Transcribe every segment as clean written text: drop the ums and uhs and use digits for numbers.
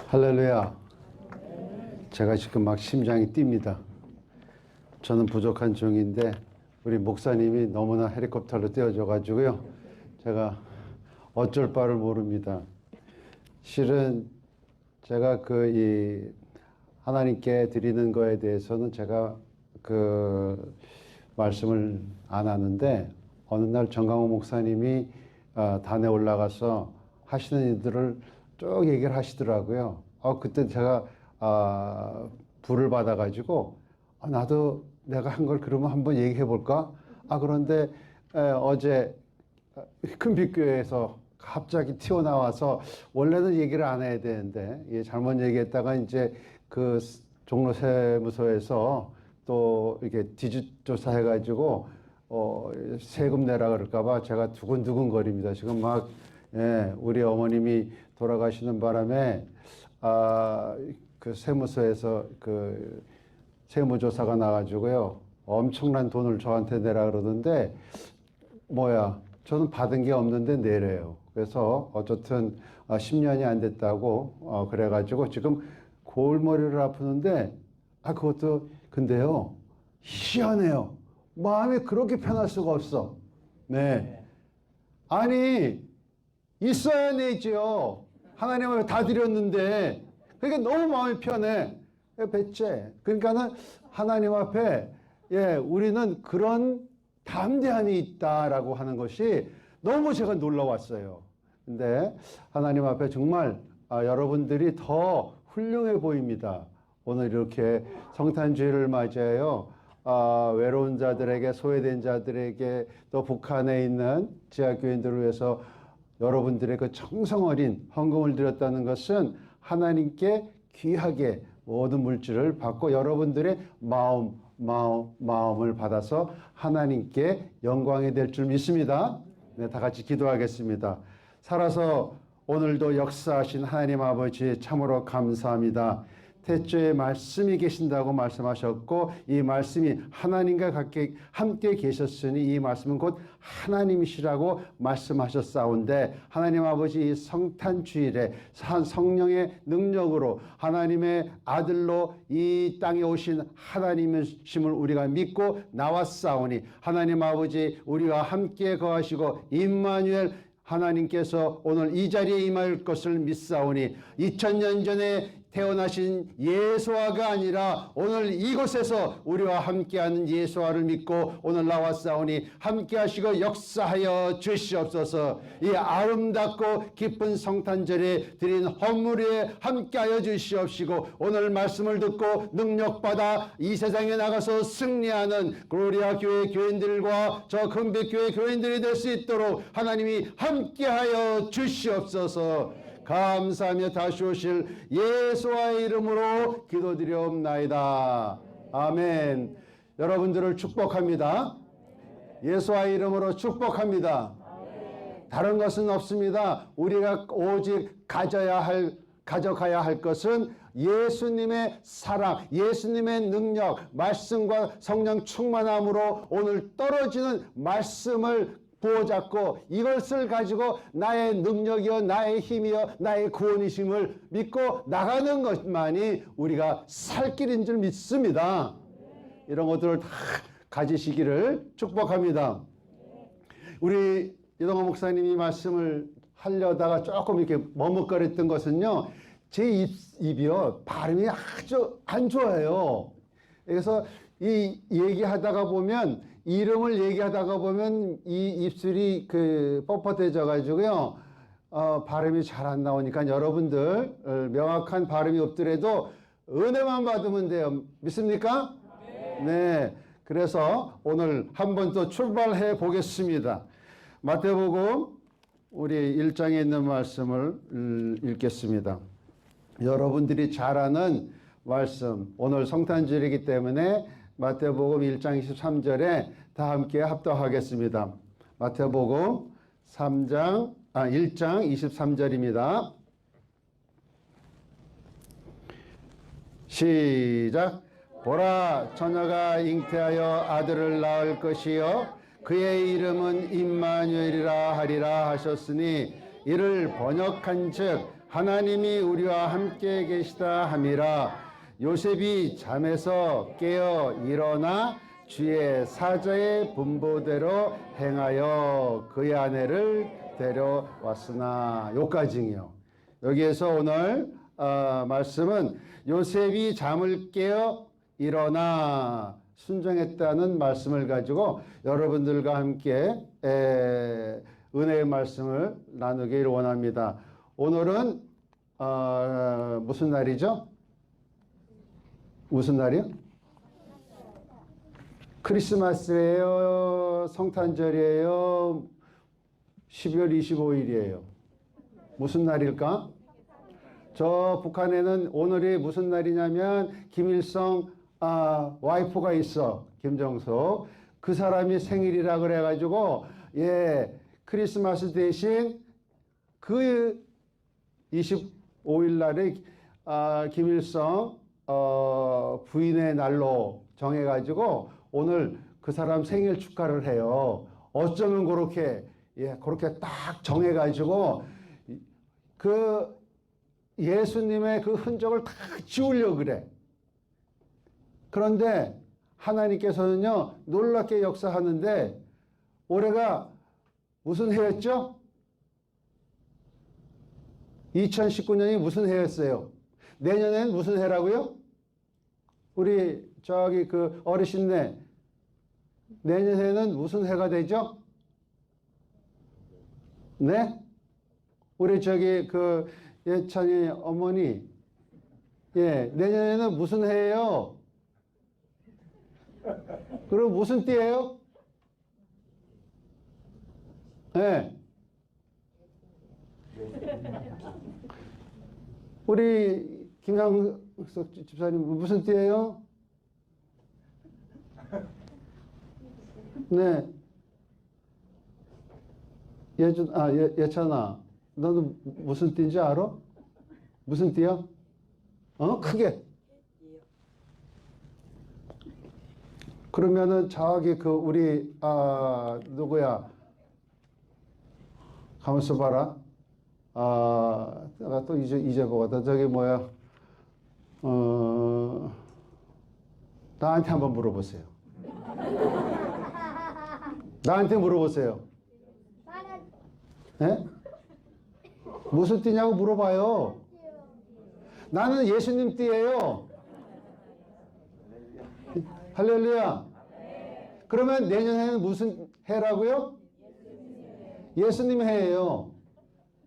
할렐루야. 제가 지금 막 심장이 뜁니다. 저는 부족한 종인데 우리 목사님이 너무나 헬리콥터로 띄워줘가지고요. 제가 어쩔 바를 모릅니다. 실은 제가 이 하나님께 드리는 거에 대해서는 제가 그 말씀을 안 하는데 어느 날 정강호 목사님이 단에 올라가서 하시는 일들을 쭉 얘기를 하시더라고요. 그때 제가 불을 받아가지고 나도 내가 한 걸 그러면 한번 얘기해 볼까? 그런데 어제 큰빛교회에서 갑자기 튀어나와서 원래는 얘기를 안 해야 되는데 잘못 얘기했다가 이제 그 종로세무서에서 또 이렇게 뒤조사해가지고 세금 내라 그럴까봐 제가 두근두근 거립니다. 지금 막 우리 어머님이 돌아가시는 바람에 그 세무서에서 그 세무조사가 나가지고요 엄청난 돈을 저한테 내라 그러던데 저는 받은 게 없는데 내래요. 그래서 어쨌든 10년이 안 됐다고 그래가지고 지금 골머리를 아프는데 그것도 근데요 희한해요. 마음이 그렇게 편할 수가 없어. 네. 아니 있어야 내죠. 하나님 앞에 다 드렸는데 그러니까 너무 마음이 편해. 배째. 그러니까는 하나님 앞에 우리는 그런 담대함이 있다라고 하는 것이 너무 제가 놀라웠어요. 근데 하나님 앞에 정말 여러분들이 더 훌륭해 보입니다. 오늘 이렇게 성탄주의를 맞이하여 외로운 자들에게, 소외된 자들에게, 또 북한에 있는 지하교인들을 위해서 여러분들의 그 정성 어린 헌금을 드렸다는 것은 하나님께 귀하게 모든 물질을 받고 여러분들의 마음을 받아서 하나님께 영광이 될 줄 믿습니다. 네, 다 같이 기도하겠습니다. 살아서 오늘도 역사하신 하나님 아버지 참으로 감사합니다. 태초에 말씀이 계신다고 말씀하셨고 이 말씀이 하나님과 함께 계셨으니 이 말씀은 곧 하나님이시라고 말씀하셨사온데 하나님 아버지 이 성탄주일에 성령의 능력으로 하나님의 아들로 이 땅에 오신 하나님이심을 우리가 믿고 나왔사오니 하나님 아버지 우리와 함께 거하시고 임마누엘 하나님께서 오늘 이 자리에 임할 것을 믿사오니 2000년 전에 태어나신 예수아가 아니라 오늘 이곳에서 우리와 함께하는 예수아를 믿고 오늘 나왔사오니 함께하시고 역사하여 주시옵소서. 이 아름답고 기쁜 성탄절에 드린 헌물에 함께하여 주시옵시고 오늘 말씀을 듣고 능력받아 이 세상에 나가서 승리하는 글로리아 교회 교인들과 저 금빛교회 교인들이 될 수 있도록 하나님이 함께하여 주시옵소서. 감사하며 다시 오실 예수와의 이름으로 기도드리옵나이다. 아멘. 여러분들을 축복합니다. 예수와의 이름으로 축복합니다. 다른 것은 없습니다. 우리가 오직 가져가야 할 것은 예수님의 사랑, 예수님의 능력, 말씀과 성령 충만함으로 오늘 떨어지는 말씀을 부어잡고 이것을 가지고 나의 능력이요 나의 힘이요 나의 구원이심을 믿고 나가는 것만이 우리가 살 길인 줄 믿습니다. 이런 것들을 다 가지시기를 축복합니다. 우리 이동호 목사님이 말씀을 하려다가 조금 이렇게 머뭇거렸던 것은요 제 입이요 발음이 아주 안 좋아요. 그래서 이 얘기하다가 보면 이름을 얘기하다가 보면 이 입술이 뻣뻣해져 가지고요 발음이 잘 안 나오니까 여러분들 명확한 발음이 없더라도 은혜만 받으면 돼요. 믿습니까? 네. 그래서 오늘 한번 또 출발해 보겠습니다. 마태복음 우리 1장에 있는 말씀을 읽겠습니다. 여러분들이 잘 아는 말씀, 오늘 성탄절이기 때문에 마태복음 1장 23절에 다 함께 합독하겠습니다. 마태복음 1장 23절입니다. 시작. 보라, 처녀가 잉태하여 아들을 낳을 것이요 그의 이름은 임마누엘이라 하리라 하셨으니 이를 번역한즉 하나님이 우리와 함께 계시다 함이라. 요셉이 잠에서 깨어 일어나 주의 사자의 분보대로 행하여 그의 아내를 데려왔으나. 요까지요. 여기에서 오늘 말씀은 요셉이 잠을 깨어 일어나 순종했다는 말씀을 가지고 여러분들과 함께 은혜의 말씀을 나누기를 원합니다. 오늘은 무슨 날이죠? 무슨 날이요? 크리스마스예요? 성탄절이에요? 12월 25일이에요. 무슨 날일까? 저 북한에는 오늘이 무슨 날이냐면 김일성 와이프가 있어. 김정숙. 그 사람이 생일이라 그래가지고 크리스마스 대신 그 25일 날에 김일성 부인의 날로 정해가지고 오늘 그 사람 생일 축하를 해요. 어쩌면 그렇게 딱 정해가지고 그 예수님의 그 흔적을 다 지우려고 그래. 그런데 하나님께서는요, 놀랍게 역사하는데, 올해가 무슨 해였죠? 2019년이 무슨 해였어요? 내년엔 무슨 해라고요? 우리 저기 그 어르신네, 내년에는 무슨 해가 되죠? 네? 우리 저기 그 예찬이 어머니, 내년에는 무슨 해예요? 그럼 무슨 띠예요? 우리 김양석 집사님 무슨 띠예요? 네. 예찬아, 너는 무슨 띠인지 알아? 무슨 띠야? 크게. 그러면은 저기 그 우리 누구야? 가만있어 봐라. 내가 또 잊어보거든. 저기 뭐야? 나한테 한번 물어보세요. 나한테 물어보세요. 네? 무슨 띠냐고 물어봐요. 나는 예수님 띠예요. 할렐루야. 그러면 내년에는 무슨 해라고요? 예수님 해예요.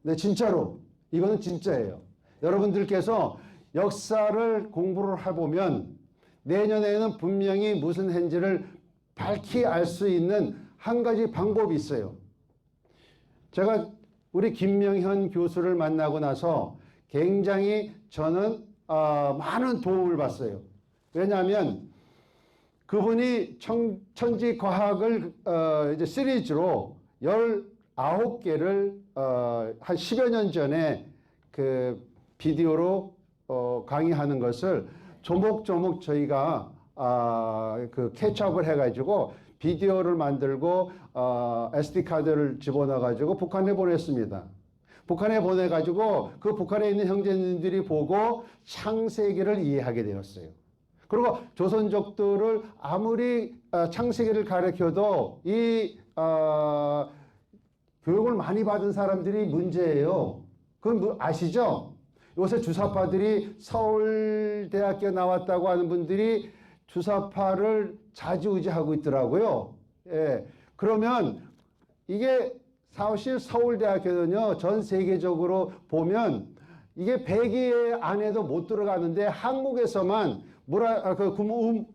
네, 진짜로. 이거는 진짜예요. 여러분들께서 역사를 공부를 해보면 내년에는 분명히 무슨 해인지를 밝히 알 수 있는 한 가지 방법이 있어요. 제가 우리 김명현 교수를 만나고 나서 굉장히 저는 많은 도움을 받았어요. 왜냐하면 그분이 천지과학을 이제 시리즈로 19개를 한 10여 년 전에 그 비디오로 강의하는 것을 조목조목 저희가 그 캐치업을 해가지고 비디오를 만들고 SD카드를 집어넣어가지고 북한에 보냈습니다. 북한에 보내가지고 그 북한에 있는 형제님들이 보고 창세기를 이해하게 되었어요. 그리고 조선족들을 아무리 창세기를 가르쳐도 이 교육을 많이 받은 사람들이 문제예요. 그건 아시죠? 요새 주사파들이 서울대학교 나왔다고 하는 분들이 주사파를 좌지우지하고 있더라고요. 그러면 이게 사실 서울대학교는요, 전 세계적으로 보면 이게 100위 안에도 못 들어가는데 한국에서만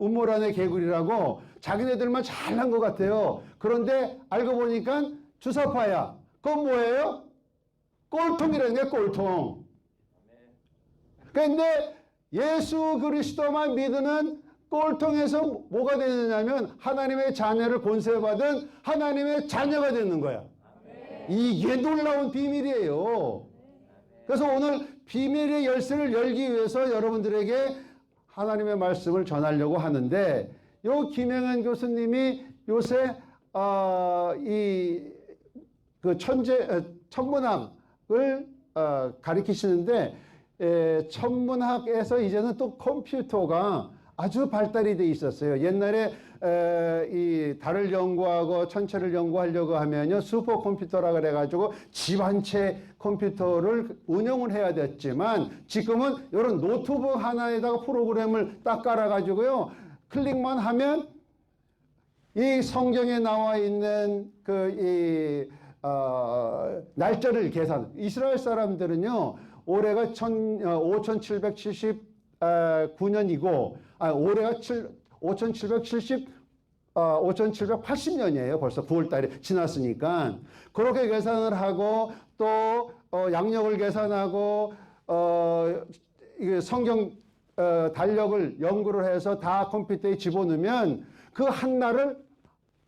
음모란의 개구리라고 자기네들만 잘난 것 같아요. 그런데 알고 보니까 주사파야. 그건 뭐예요? 꼴통이라는 게 꼴통. 그런데 예수 그리스도만 믿으면 꼴통에서 뭐가 되느냐면 하나님의 자녀를 권세받은 하나님의 자녀가 되는 거야. 이게 놀라운 비밀이에요. 그래서 오늘 비밀의 열쇠를 열기 위해서 여러분들에게 하나님의 말씀을 전하려고 하는데, 요 김영현 교수님이 요새 그 천문학 가리키시는데 천문학에서 이제는 또 컴퓨터가 아주 발달이 돼 있었어요. 옛날에 이 달을 연구하고 천체를 연구하려고 하면요, 슈퍼컴퓨터라 그래가지고 집 한 채 컴퓨터를 운영을 해야 됐지만, 지금은 이런 노트북 하나에다가 프로그램을 딱 깔아가지고요, 클릭만 하면 이 성경에 나와 있는 날짜를 계산. 이스라엘 사람들은요, 올해가 5779년이고, 올해가 5780년이에요. 벌써 9월 달에 지났으니까. 그렇게 계산을 하고, 또, 양력을 계산하고, 이게 성경, 달력을 연구를 해서 다 컴퓨터에 집어넣으면 그 한 날을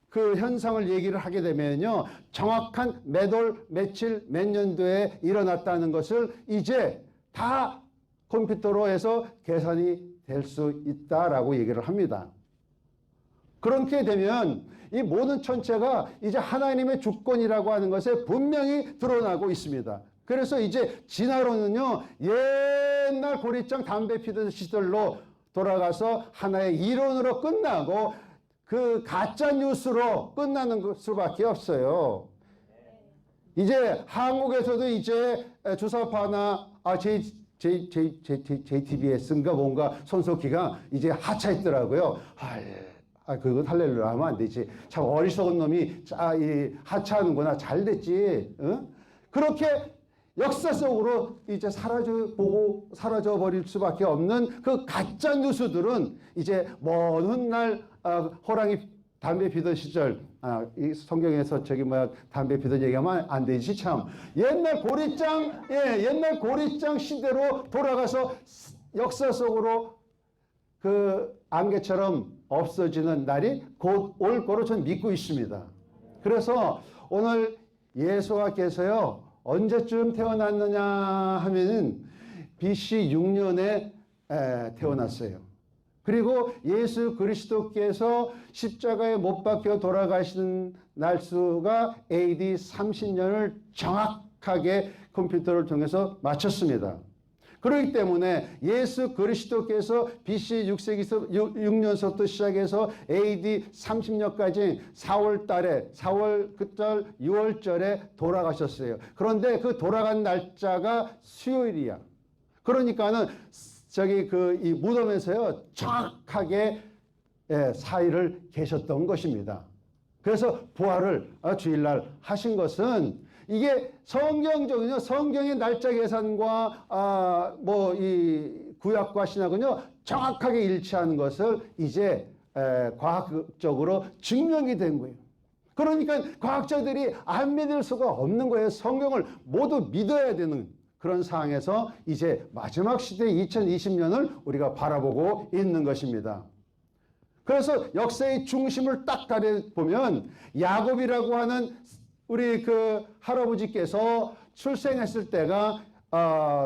그 현상을 얘기를 하게 되면요, 정확한 몇 월, 며칠, 몇 년도에 일어났다는 것을 이제 다 컴퓨터로 해서 계산이 될 수 있다라고 얘기를 합니다. 그렇게 되면 이 모든 천체가 이제 하나님의 주권이라고 하는 것에 분명히 드러나고 있습니다. 그래서 이제 진화론은요, 옛날 고리장 담배 피던 시절로 돌아가서 하나의 이론으로 끝나고 그 가짜 뉴스로 끝나는 수밖에 없어요. 이제 한국에서도 이제 주사파나 JTBS인가 뭔가 손석희가 이제 하차했더라고요. 그건 할렐루야 하면 안 되지. 참 어리석은 놈이 이 하차하는구나. 잘 됐지. 응? 그렇게 역사 속으로 이제 사라져 버릴 수밖에 없는 그 가짜 뉴스들은 이제 먼 훗날 호랑이 담배 피던 시절, 이 성경에서 담배 피던 얘기하면 안 되지, 참. 옛날 고리장 시대로 돌아가서 역사 속으로 그 안개처럼 없어지는 날이 곧 올 거로 저는 믿고 있습니다. 그래서 오늘 예수와께서요, 언제쯤 태어났느냐 하면은 BC 6년에 태어났어요. 그리고 예수 그리스도께서 십자가에 못 박혀 돌아가시는 날수가 AD 30년을 정확하게 컴퓨터를 통해서 맞췄습니다. 그렇기 때문에 예수 그리스도께서 BC 6년서부터 시작해서 AD 30년까지 4월 끝달 6월절에 돌아가셨어요. 그런데 그 돌아간 날짜가 수요일이야. 그러니까는 이 무덤에서요, 정확하게 4일을 계셨던 것입니다. 그래서 부활을 주일날 하신 것은 이게 성경적이요, 성경의 날짜 계산과 이 구약과 신약은요, 정확하게 일치하는 것을 이제 과학적으로 증명이 된 거예요. 그러니까 과학자들이 안 믿을 수가 없는 거예요. 성경을 모두 믿어야 되는 그런 상황에서 이제 마지막 시대 2020년을 우리가 바라보고 있는 것입니다. 그래서 역사의 중심을 딱 가려보면 야곱이라고 하는 우리 그 할아버지께서 출생했을 때가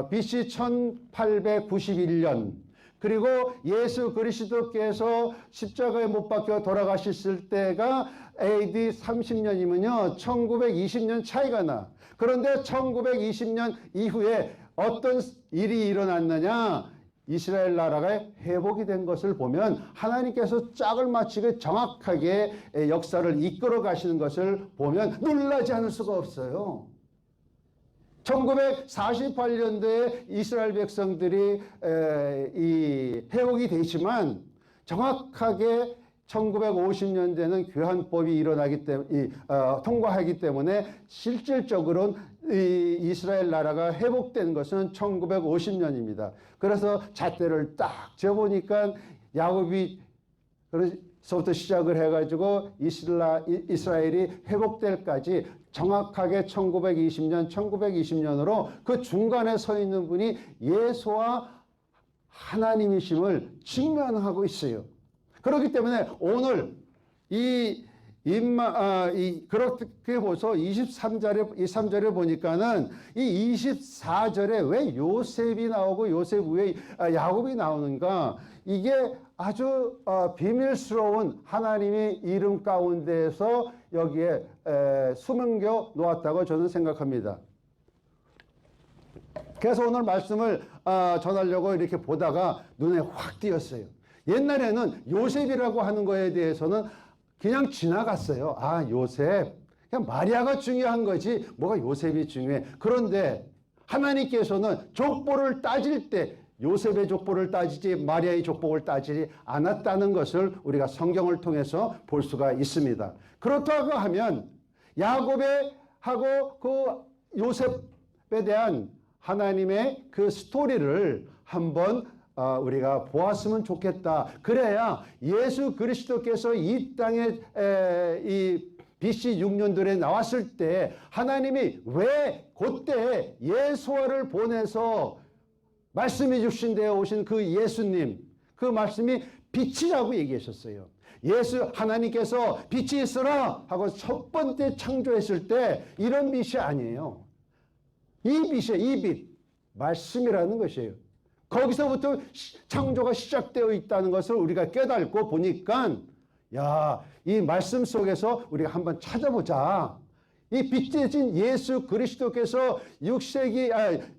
BC 1891년, 그리고 예수 그리스도께서 십자가에 못 박혀 돌아가셨을 때가 AD 30년이면요 1920년 차이가 나. 그런데 1920년 이후에 어떤 일이 일어났느냐, 이스라엘 나라가 회복이 된 것을 보면 하나님께서 짝을 맞추게 정확하게 역사를 이끌어 가시는 것을 보면 놀라지 않을 수가 없어요. 1948년도에 이스라엘 백성들이 회복이 되지만 정확하게 1950년대는 교환법이 일어나기 때문에 통과하기 때문에 실질적으로는 이 이스라엘 나라가 회복된 것은 1950년입니다. 그래서 잣대를 딱 재보니까 야곱이 그래서부터 시작을 해가지고 이스라엘이 회복될까지 정확하게 1920년으로 그 중간에 서 있는 분이 예수와 하나님이심을 증명하고 있어요. 그렇기 때문에 오늘 그렇게 보서 23절에 보니까는 이 24절에 왜 요셉이 나오고 요셉 위에 야곱이 나오는가? 이게 아주 비밀스러운 하나님의 이름 가운데에서 여기에 숨겨 놓았다고 저는 생각합니다. 그래서 오늘 말씀을 전하려고 이렇게 보다가 눈에 확 띄었어요. 옛날에는 요셉이라고 하는 거에 대해서는 그냥 지나갔어요. 아, 요셉. 그냥 마리아가 중요한 거지 뭐가 요셉이 중요해. 그런데 하나님께서는 족보를 따질 때 요셉의 족보를 따지지 마리아의 족보를 따지지 않았다는 것을 우리가 성경을 통해서 볼 수가 있습니다. 그렇다고 하면 야곱의 하고 그 요셉에 대한 하나님의 그 스토리를 한번 우리가 보았으면 좋겠다. 그래야 예수 그리스도께서 이 땅에 이 BC 6년도에 나왔을 때 하나님이 왜 그때 예수와를 보내서 말씀해 주신 데에 오신 그 예수님, 그 말씀이 빛이라고 얘기하셨어요. 하나님께서 빛이 있어라 하고 첫 번째 창조했을 때 이런 빛이 아니에요. 이 빛이에요. 이 빛. 말씀이라는 것이에요. 거기서부터 창조가 시작되어 있다는 것을 우리가 깨닫고 보니까 야, 이 말씀 속에서 우리가 한번 찾아보자. 이 빛대신 예수 그리스도께서 6세기,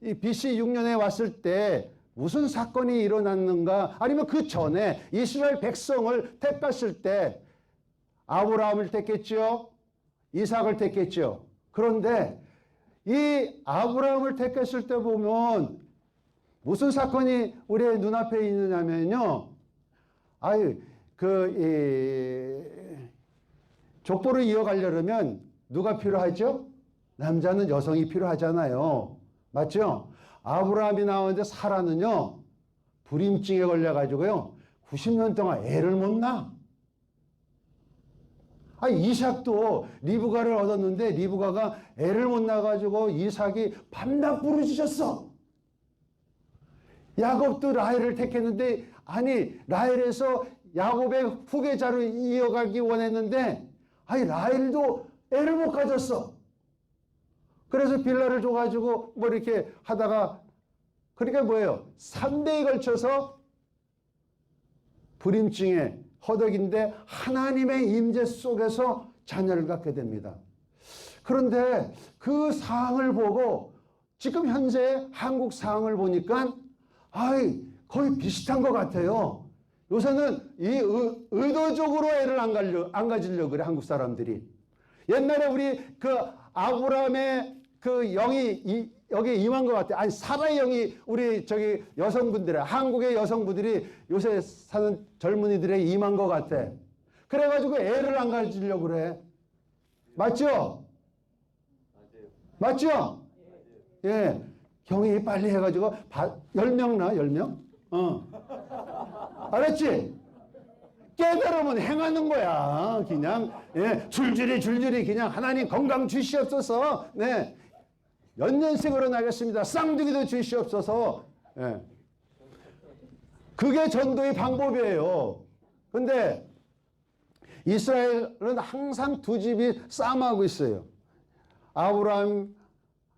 이 BC 6년에 왔을 때 무슨 사건이 일어났는가? 아니면 그 전에 이스라엘 백성을 택했을 때 아브라함을 택했죠. 이삭을 택했죠. 그런데 이 아브라함을 택했을 때 보면 무슨 사건이 우리의 눈앞에 있느냐면요. 족보를 이어가려면 누가 필요하죠? 남자는 여성이 필요하잖아요. 맞죠? 아브라함이 나오는데 사라는요, 불임증에 걸려가지고요, 90년 동안 애를 못 낳아. 이삭도 리브가를 얻었는데 리브가가 애를 못 낳아가지고 이삭이 밤낮 부르짖었어. 야곱도 라헬을 택했는데 라헬에서 야곱의 후계자로 이어가기 원했는데 라헬도 애를 못 가졌어. 그래서 빌라를 줘가지고 뭐 이렇게 하다가 그러니까 뭐예요? 3대에 걸쳐서 불임증에 허덕인데 하나님의 임재 속에서 자녀를 갖게 됩니다. 그런데 그 상황을 보고 지금 현재 한국 상황을 보니까 거의 비슷한 것 같아요. 요새는 이 의도적으로 애를 안 가지려고 그래, 한국 사람들이. 옛날에 우리 그 아브라함의 그 영이 여기 임한 것 같아. 사라의 영이 우리 여성분들의, 한국의 여성분들이 요새 사는 젊은이들의 임한 것 같아. 그래가지고 애를 안 가지려고 그래. 맞죠? 맞죠? 예. 경이 빨리 해가지고 10명 나, 10명? 알았지? 깨달으면 행하는 거야. 그냥 줄줄이 그냥 하나님 건강 주시옵소서. 네. 연년생으로 나겠습니다. 쌍둥이도 주시옵소서. 네. 그게 전도의 방법이에요. 근데 이스라엘은 항상 두 집이 싸움하고 있어요.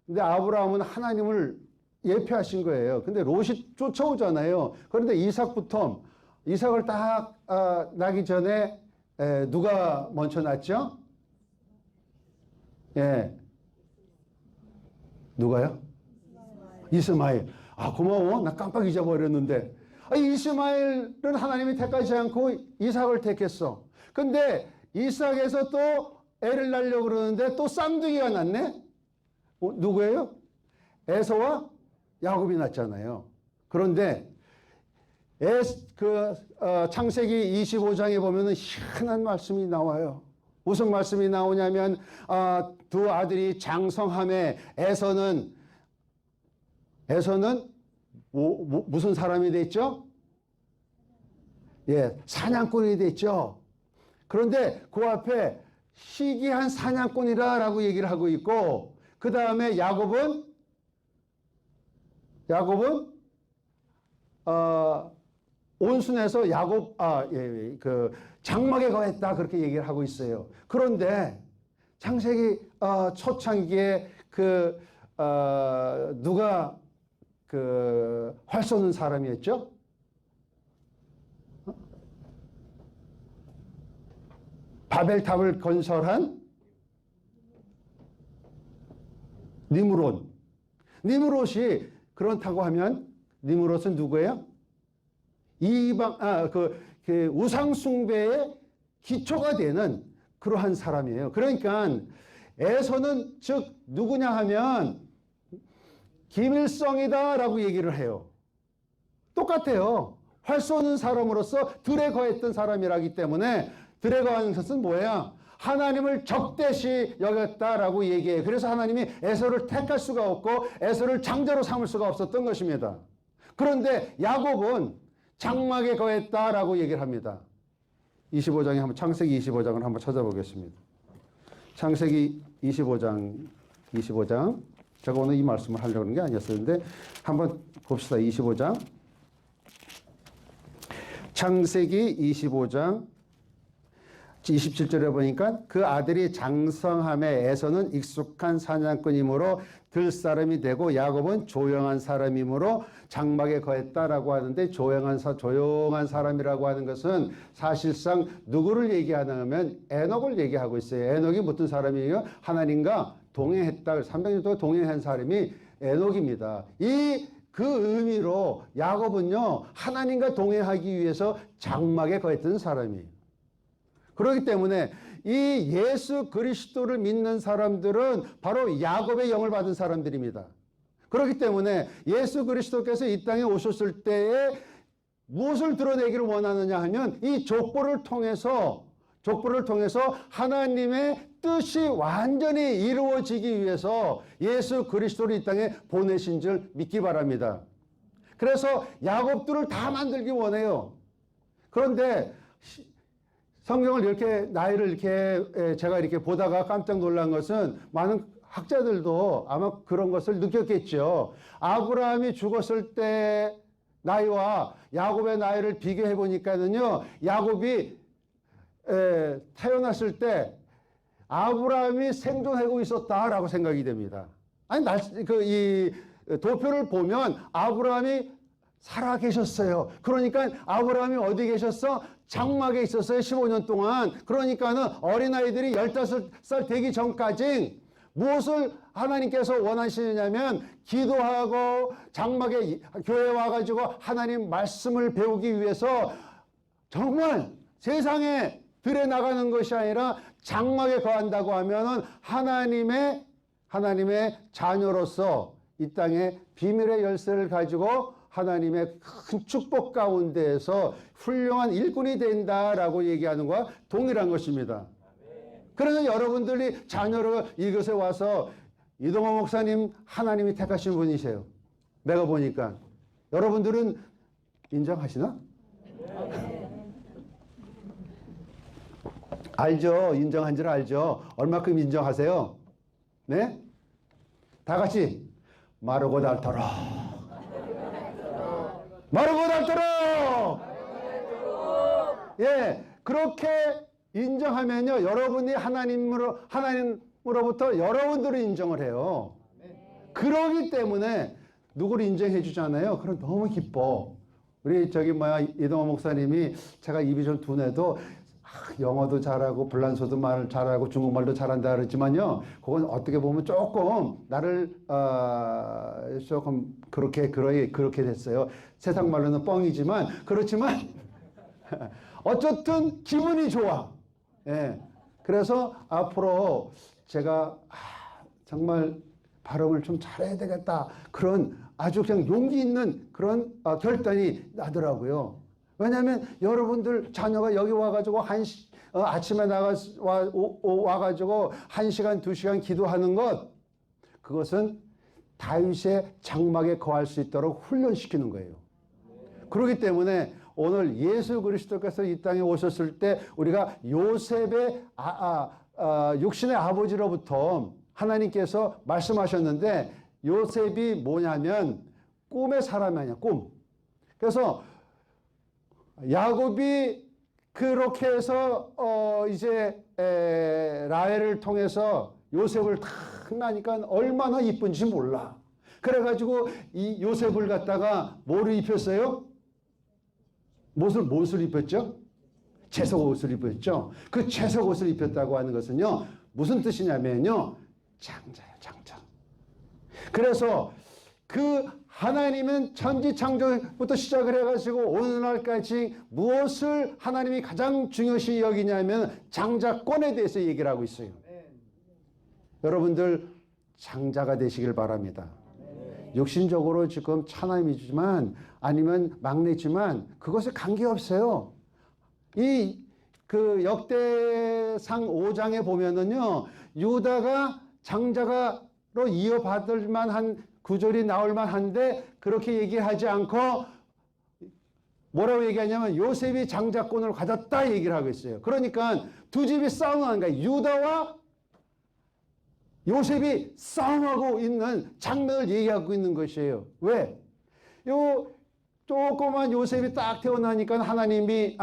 근데 아브라함은 하나님을 예표하신 거예요. 근데 롯이 쫓아오잖아요. 그런데 이삭을 딱 나기 전에 누가 먼저 낳았죠? 예. 누가요? 이스마엘. 고마워. 나 깜빡 잊어버렸는데. 이스마엘은 하나님이 택하지 않고 이삭을 택했어. 근데 이삭에서 또 애를 낳으려고 그러는데 또 쌍둥이가 낳네? 누구예요? 에서와 야곱이 낳잖아요. 그런데 창세기 25장에 보면은 희한한 말씀이 나와요. 무슨 말씀이 나오냐면 두 아들이 장성함에 에서는 무슨 사람이 됐죠? 예, 사냥꾼이 됐죠. 그런데 그 앞에 희귀한 사냥꾼이라고 얘기를 하고 있고, 그 다음에 야곱은 온순해서 장막에 거했다, 그렇게 얘기를 하고 있어요. 그런데 창세기 초창기에 누가 활 쏘는 사람이었죠? 바벨탑을 건설한 니므롯이 그렇다고 하면 니므롯은 누구예요? 그 우상숭배의 기초가 되는 그러한 사람이에요. 그러니까 에서는 즉 누구냐 하면 김일성이다라고 얘기를 해요. 똑같아요. 활 쏘는 사람으로서 들에 거했던 사람이라기 때문에 들에 거하는 것은 뭐야? 하나님을 적대시 여겼다라고 얘기해요. 그래서 하나님이 에서를 택할 수가 없고 에서를 장자로 삼을 수가 없었던 것입니다. 그런데 야곱은 장막에 거했다라고 얘기를 합니다. 25장에 한번 창세기 25장을 한번 찾아보겠습니다. 창세기 25장 제가 오늘 이 말씀을 하려는 게 아니었었는데 한번 봅시다. 25장 창세기 25장 27절에 보니까 그 아들이 장성함에 에서는 익숙한 사냥꾼이므로 들사람이 되고 야곱은 조용한 사람이므로 장막에 거했다라고 하는데 조용한 사람이라고 하는 것은 사실상 누구를 얘기하냐면 에녹을 얘기하고 있어요. 에녹이 무슨 사람이에요? 하나님과 동행했다. 300년 동안 동행한 사람이 에녹입니다. 그 의미로 야곱은요 하나님과 동행하기 위해서 장막에 거했던 사람이에요. 그렇기 때문에 이 예수 그리스도를 믿는 사람들은 바로 야곱의 영을 받은 사람들입니다. 그렇기 때문에 예수 그리스도께서 이 땅에 오셨을 때에 무엇을 드러내기를 원하느냐 하면 이 족보를 통해서 하나님의 뜻이 완전히 이루어지기 위해서 예수 그리스도를 이 땅에 보내신 줄 믿기 바랍니다. 그래서 야곱들을 다 만들기 원해요. 그런데 성경을 이렇게 나이를 이렇게 제가 이렇게 보다가 깜짝 놀란 것은 많은 학자들도 아마 그런 것을 느꼈겠죠. 아브라함이 죽었을 때 나이와 야곱의 나이를 비교해 보니까는요, 야곱이 태어났을 때 아브라함이 생존하고 있었다라고 생각이 됩니다. 아니, 이 도표를 보면 아브라함이 살아 계셨어요. 그러니까 아브라함이 어디 계셨어? 장막에 있었어요. 15년 동안. 그러니까는 어린아이들이 15살 되기 전까지 무엇을 하나님께서 원하시느냐면 기도하고 장막에 교회에 와가지고 하나님 말씀을 배우기 위해서 정말 세상에 들에 나가는 것이 아니라 장막에 거한다고 하면은 하나님의 자녀로서 이 땅에 비밀의 열쇠를 가지고 하나님의 큰 축복 가운데에서 훌륭한 일꾼이 된다라고 얘기하는 것과 동일한 것입니다. 그래서 여러분들이 자녀로 이곳에 와서 이동호 목사님 하나님이 택하신 분이세요. 내가 보니까 여러분들은 인정하시나? 알죠? 인정한 줄 알죠? 얼마큼 인정하세요? 네? 다 같이 마르고 닳도록 마르고 닳도록 예, 그렇게 인정하면요 여러분이 하나님으로부터 여러분들을 인정을 해요. 그러기 때문에 누구를 인정해 주잖아요. 그럼 너무 기뻐. 우리 이동호 목사님이 제가 입이 좀 둔해도 영어도 잘하고 불란서도 말 잘하고 중국말도 잘한다 그랬지만요. 그건 어떻게 보면 조금 나를 조금 그렇게 됐어요. 세상 말로는 뻥이지만 그렇지만 어쨌든 기분이 좋아. 예. 그래서 앞으로 제가 정말 발음을 좀 잘해야 되겠다. 그런 아주 그냥 용기 있는 그런 결단이 나더라고요. 왜냐하면 여러분들 자녀가 여기 와가지고 아침에 와가지고 1시간, 2시간 기도하는 그것은 다윗의 장막에 거할 수 있도록 훈련시키는 거예요. 그렇기 때문에 오늘 예수 그리스도께서 이 땅에 오셨을 때 우리가 요셉의 육신의 아버지로부터 하나님께서 말씀하셨는데 요셉이 뭐냐면 꿈의 사람이 아니야, 꿈. 그래서 야곱이 그렇게 해서 이제 라헬을 통해서 요셉을 탁 나니까 얼마나 이쁜지 몰라. 그래가지고 이 요셉을 갖다가 뭐를 입혔어요? 무엇을 입혔죠? 채석 옷을 입혔죠. 그 채석 옷을 입혔다고 하는 것은요 무슨 뜻이냐면요 장자예요, 장자. 그래서 그 하나님은 천지창조부터 시작을 해가지고 오늘날까지 무엇을 하나님이 가장 중요시 여기냐면 장자권에 대해서 얘기를 하고 있어요. 여러분들 장자가 되시길 바랍니다. 육신적으로 지금 차남이지만 아니면 막내지만 그것에 관계없어요. 그 역대상 5장에 보면은요, 유다가 장자가로 이어받을 만한 구절이 나올 만한데 그렇게 얘기하지 않고 뭐라고 얘기하냐면 요셉이 장자권을 가졌다 얘기를 하고 있어요. 그러니까 두 집이 싸움하는 거예요. 유다와 요셉이 싸움하고 있는 장면을 얘기하고 있는 것이에요. 왜? 요 조그만 요셉이 딱 태어나니까 하나님이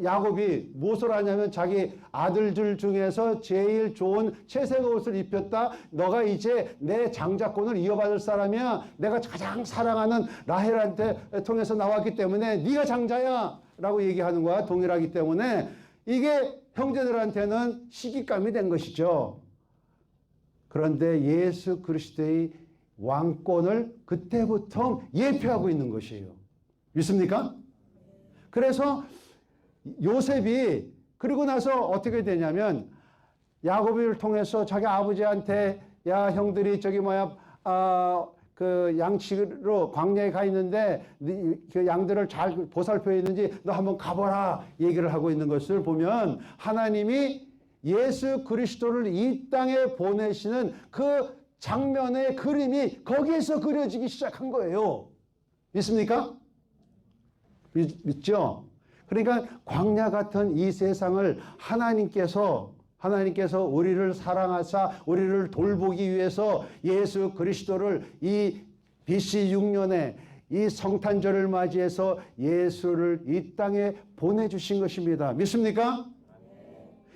야곱이 무엇을 하냐면 자기 아들들 중에서 제일 좋은 채색 옷을 입혔다. 너가 이제 내 장자권을 이어받을 사람이야. 내가 가장 사랑하는 라헬한테 통해서 나왔기 때문에 네가 장자야 라고 얘기하는 거야. 동일하기 때문에 이게 형제들한테는 시기감이 된 것이죠. 그런데 예수 그리스도의 왕권을 그때부터 예표하고 있는 것이에요. 믿습니까? 그래서 요셉이 그리고 나서 어떻게 되냐면 야곱을 통해서 자기 아버지한테 야 형들이 저기 그 양치로 광야에 가 있는데 그 양들을 잘 보살펴 있는지 너 한번 가보라 얘기를 하고 있는 것을 보면 하나님이 예수 그리스도를 이 땅에 보내시는 그 장면의 그림이 거기에서 그려지기 시작한 거예요. 믿습니까? 믿죠? 그러니까 광야 같은 이 세상을 하나님께서 우리를 사랑하사 우리를 돌보기 위해서 예수 그리스도를 이 BC 6년에 이 성탄절을 맞이해서 예수를 이 땅에 보내주신 것입니다. 믿습니까?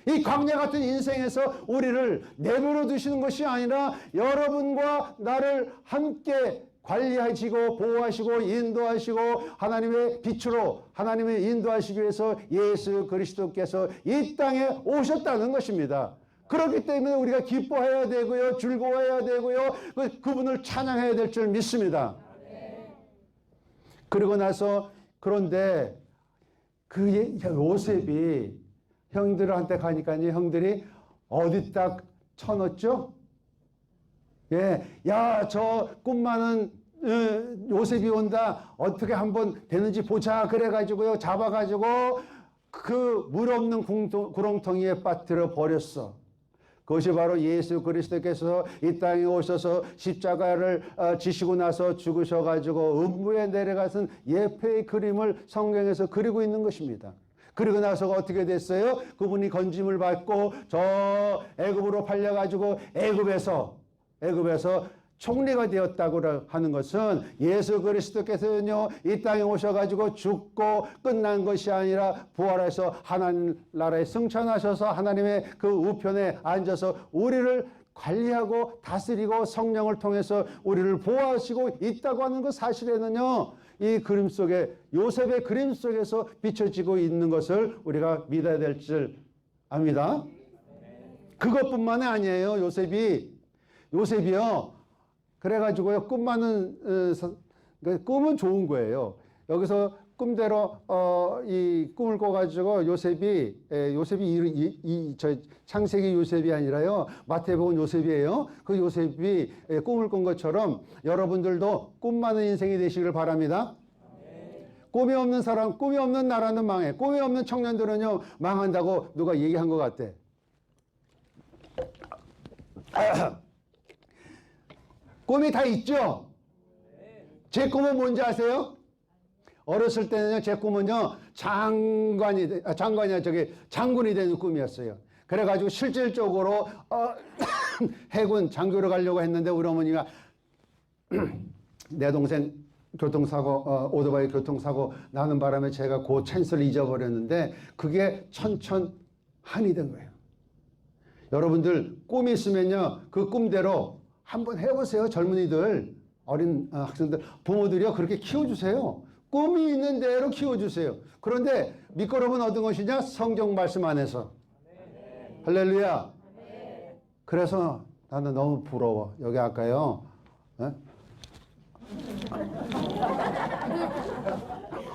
이 광야 같은 인생에서 우리를 내버려 두시는 것이 아니라 여러분과 나를 함께 관리하시고 보호하시고 인도하시고 하나님의 빛으로 하나님의 인도하시기 위해서 예수 그리스도께서 이 땅에 오셨다는 것입니다. 그렇기 때문에 우리가 기뻐해야 되고요. 즐거워해야 되고요. 그분을 찬양해야 될 줄 믿습니다. 그리고 나서 그런데 그 요셉이 형들한테 가니까요. 형들이 어디다 쳐넣었죠? 예, 야, 저 꿈 많은 요셉이 온다. 어떻게 한번 되는지 보자. 그래가지고요. 잡아가지고 그 물 없는 구렁텅이에 빠뜨려 버렸어. 그것이 바로 예수 그리스도께서 이 땅에 오셔서 십자가를 지시고 나서 죽으셔가지고 음부에 내려가신 예표의 그림을 성경에서 그리고 있는 것입니다. 그리고 나서 어떻게 됐어요? 그분이 건짐을 받고 저 애굽으로 팔려가지고 애굽에서 총리가 되었다고 하는 것은 예수 그리스도께서는요 이 땅에 오셔가지고 죽고 끝난 것이 아니라 부활해서 하나님 나라에 승천하셔서 하나님의 그 우편에 앉아서 우리를 관리하고 다스리고 성령을 통해서 우리를 보호하시고 있다고 하는 그 사실에는요 이 그림 속에 요셉의 그림 속에서 비춰지고 있는 것을 우리가 믿어야 될 줄 압니다. 그것뿐만이 아니에요. 요셉이요. 그래가지고요, 꿈은 좋은 거예요. 여기서 꿈대로, 이 꿈을 꿔가지고 요셉이 저 창세기 요셉이 아니라요, 마태복음 요셉이에요. 그 요셉이 꿈을 꾼 것처럼 여러분들도 꿈 많은 인생이 되시길 바랍니다. 꿈이 없는 사람, 꿈이 없는 나라는 망해. 꿈이 없는 청년들은요, 망한다고 누가 얘기한 것 같아. 꿈이 다 있죠? 제 꿈은 뭔지 아세요? 어렸을 때는요, 제 꿈은요, 장군이 되는 꿈이었어요. 그래가지고 실질적으로, 해군 장교로 가려고 했는데 우리 어머니가 내 동생 교통사고, 오토바이 교통사고 나는 바람에 제가 그 찬스를 잊어버렸는데 그게 천천한이 된 거예요. 여러분들 꿈이 있으면요, 그 꿈대로 한번 해보세요. 젊은이들, 어린 학생들, 부모들이요 그렇게 키워주세요. 꿈이 있는 대로 키워주세요. 그런데 밑거름은 어떤 것이냐? 성경 말씀 안에서. 할렐루야. 그래서 나는 너무 부러워. 여기 아까요.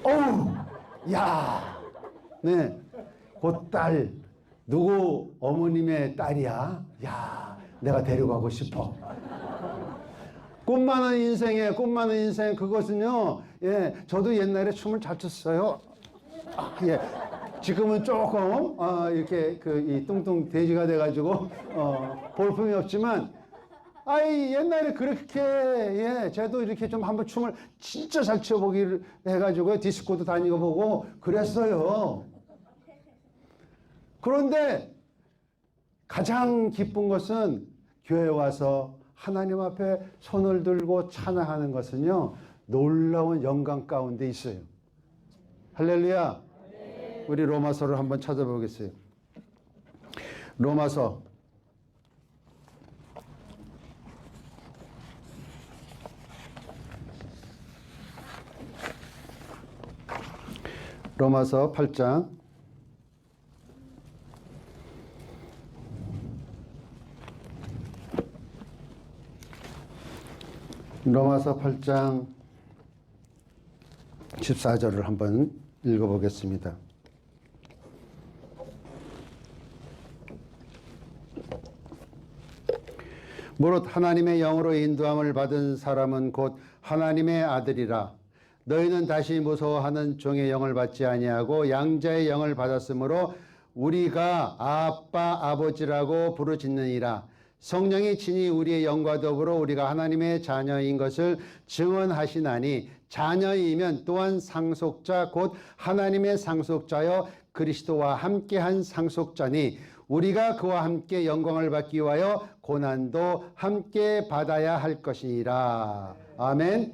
어우, 야, 네, 그 딸 누구 어머님의 딸이야? 야, 내가 데려가고 싶어. 꿈 많은 인생에 꿈 많은 인생 그것은요. 예, 저도 옛날에 춤을 잘 췄어요. 예, 지금은 조금 이렇게 이 뚱뚱 돼지가 돼가지고 볼품이 없지만, 아이 옛날에 그렇게 예, 저도 이렇게 좀 한번 춤을 진짜 잘 춰보기를 해가지고 디스코도 다니고 보고 그랬어요. 그런데 가장 기쁜 것은 교회 와서 하나님 앞에 손을 들고 찬양하는 것은요, 놀라운 영광 가운데 있어요. 할렐루야. 우리 로마서를 한번 찾아보겠어요. 로마서 8장 로마서 8장 14절을 한번 읽어보겠습니다. 무릇 하나님의 영으로 인도함을 받은 사람은 곧 하나님의 아들이라. 너희는 다시 무서워하는 종의 영을 받지 아니하고 양자의 영을 받았으므로 우리가 아빠 아버지라고 부르짖느니라. 성령이 친히 우리의 영과 더불어 우리가 하나님의 자녀인 것을 증언하시나니, 자녀이면 또한 상속자 곧 하나님의 상속자여 그리스도와 함께한 상속자니, 우리가 그와 함께 영광을 받기 위하여 고난도 함께 받아야 할 것이니라. 아멘.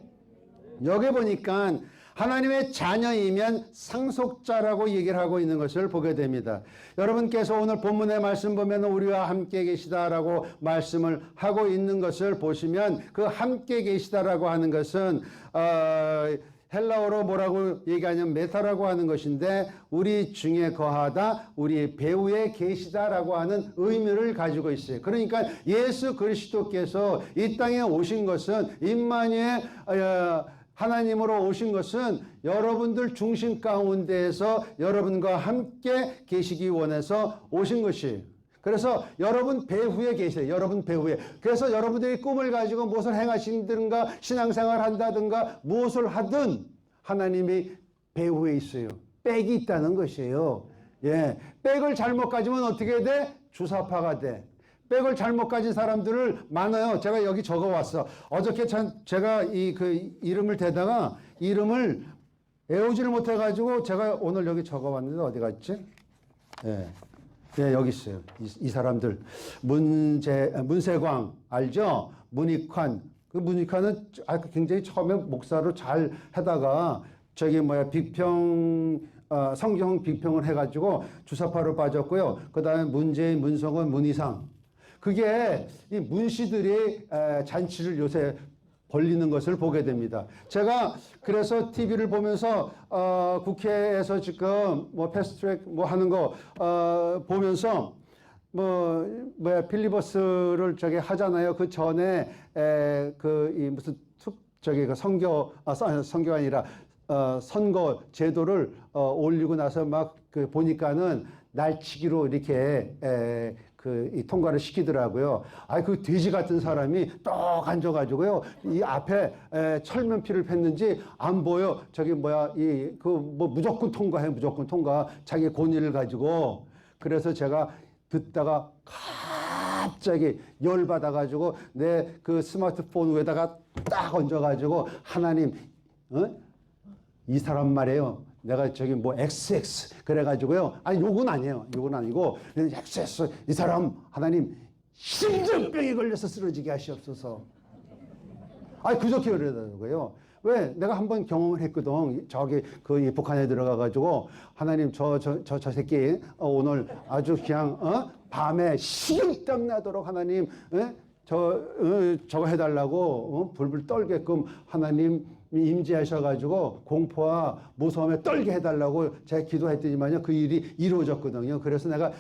여기 보니까 하나님의 자녀이면 상속자라고 얘기를 하고 있는 것을 보게 됩니다. 여러분께서 오늘 본문의 말씀 보면 우리와 함께 계시다라고 말씀을 하고 있는 것을 보시면, 그 함께 계시다라고 하는 것은 헬라어로 뭐라고 얘기하냐면 메타라고 하는 것인데, 우리 중에 거하다, 우리 배후에 계시다라고 하는 의미를 가지고 있어요. 그러니까 예수 그리스도께서 이 땅에 오신 것은, 임마누엘 하나님으로 오신 것은 여러분들 중심 가운데에서 여러분과 함께 계시기 원해서 오신 것이에요. 그래서 여러분 배후에 계세요. 여러분 배후에. 그래서 여러분들이 꿈을 가지고 무엇을 행하시든가 신앙생활 한다든가 무엇을 하든 하나님이 배후에 있어요. 백이 있다는 것이에요. 예, 백을 잘못 가지면 어떻게 돼? 주사파가 돼. 백을 잘못 가진 사람들을 많아요. 제가 여기 적어왔어. 어저께 제가 그 이름을 대다가 이름을 외우지를 못해가지고 제가 오늘 여기 적어왔는데 어디 갔지? 예, 예, 여기 있어요. 이 사람들. 문세광 알죠? 문익환. 그 문익환은 굉장히 처음에 목사로 잘 하다가 성경 빅평을 해가지고 주사파로 빠졌고요. 그 다음에 문재인, 문성원, 문희상. 그게 이 문씨들이 잔치를 요새 벌리는 것을 보게 됩니다. 제가 그래서 TV를 보면서 국회에서 지금 패스트트랙 하는 거 보면서 필리버스를 하잖아요. 그 전에 선거가 아니라 선거 제도를 올리고 나서 막 보니까는 날치기로 이렇게 이 통과를 시키더라고요. 그 돼지 같은 사람이 떡 앉아가지고요. 이 앞에 철면피를 폈는지 안 보여. 무조건 통과해, 무조건 통과. 자기 권위를 가지고. 그래서 제가 듣다가 갑자기 열받아가지고 내 그 스마트폰 위에다가 딱 얹어가지고, 하나님, 이 사람 말이에요. 내가 XX 그래가지고요. 욕은 아니에요. 욕은 아니고 XX, 이 사람 하나님 심장병에 걸려서 쓰러지게 하시옵소서. 그저께 그러더라고요. 왜? 내가 한번 경험을 했거든. 이 북한에 들어가가지고, 하나님 저 새끼 오늘 아주 그냥 밤에 식은땀 나도록 하나님 저거 해달라고 불불 떨게끔 하나님 임재하셔가지고 공포와 무서움에 떨게 해달라고 제가 기도했더니만요, 그 일이 이루어졌거든요. 그래서 내가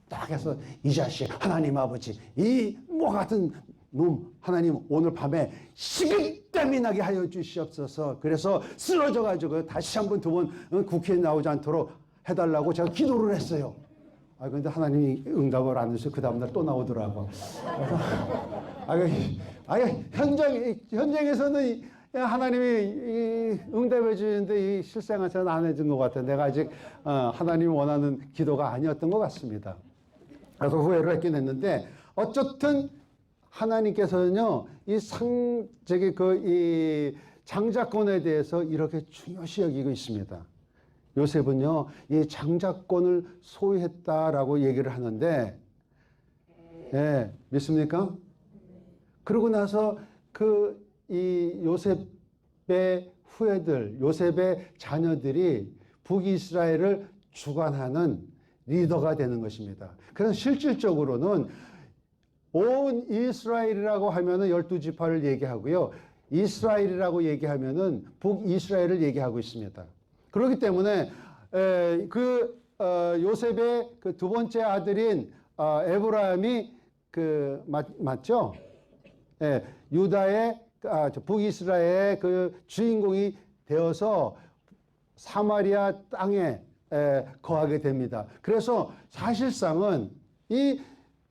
딱 해서, 이 자식 하나님 아버지 이 같은 하나님 오늘 밤에 식은땀이 나게 하여 주시옵소서. 그래서 쓰러져 가지고 다시 한번 두 번 국회에 나오지 않도록 해달라고 제가 기도를 했어요. 근데 하나님이 응답을 안 해서 그 다음날 또 나오더라고. 현장에서는 하나님이 응답해 주는데 이 실생활에서는 안 해준 것 같아요. 내가 아직 하나님이 원하는 기도가 아니었던 것 같습니다. 그래서 후회를 했긴 했는데, 어쨌든 하나님께서는요, 이 장자권에 대해서 이렇게 중요시 여기고 있습니다. 요셉은요, 이 장자권을 소유했다라고 얘기를 하는데, 예, 믿습니까? 그러고 나서 이 요셉의 후예들, 요셉의 자녀들이 북이스라엘을 주관하는 리더가 되는 것입니다. 그래서 실질적으로는 온 이스라엘이라고 하면은 12지파를 얘기하고요. 이스라엘이라고 얘기하면은 북이스라엘을 얘기하고 있습니다. 그렇기 때문에 요셉의 그 두 번째 아들인 에브라임이 맞죠? 예, 유다의 북이스라엘의 그 주인공이 되어서 사마리아 땅에 거하게 됩니다. 그래서 사실상은 이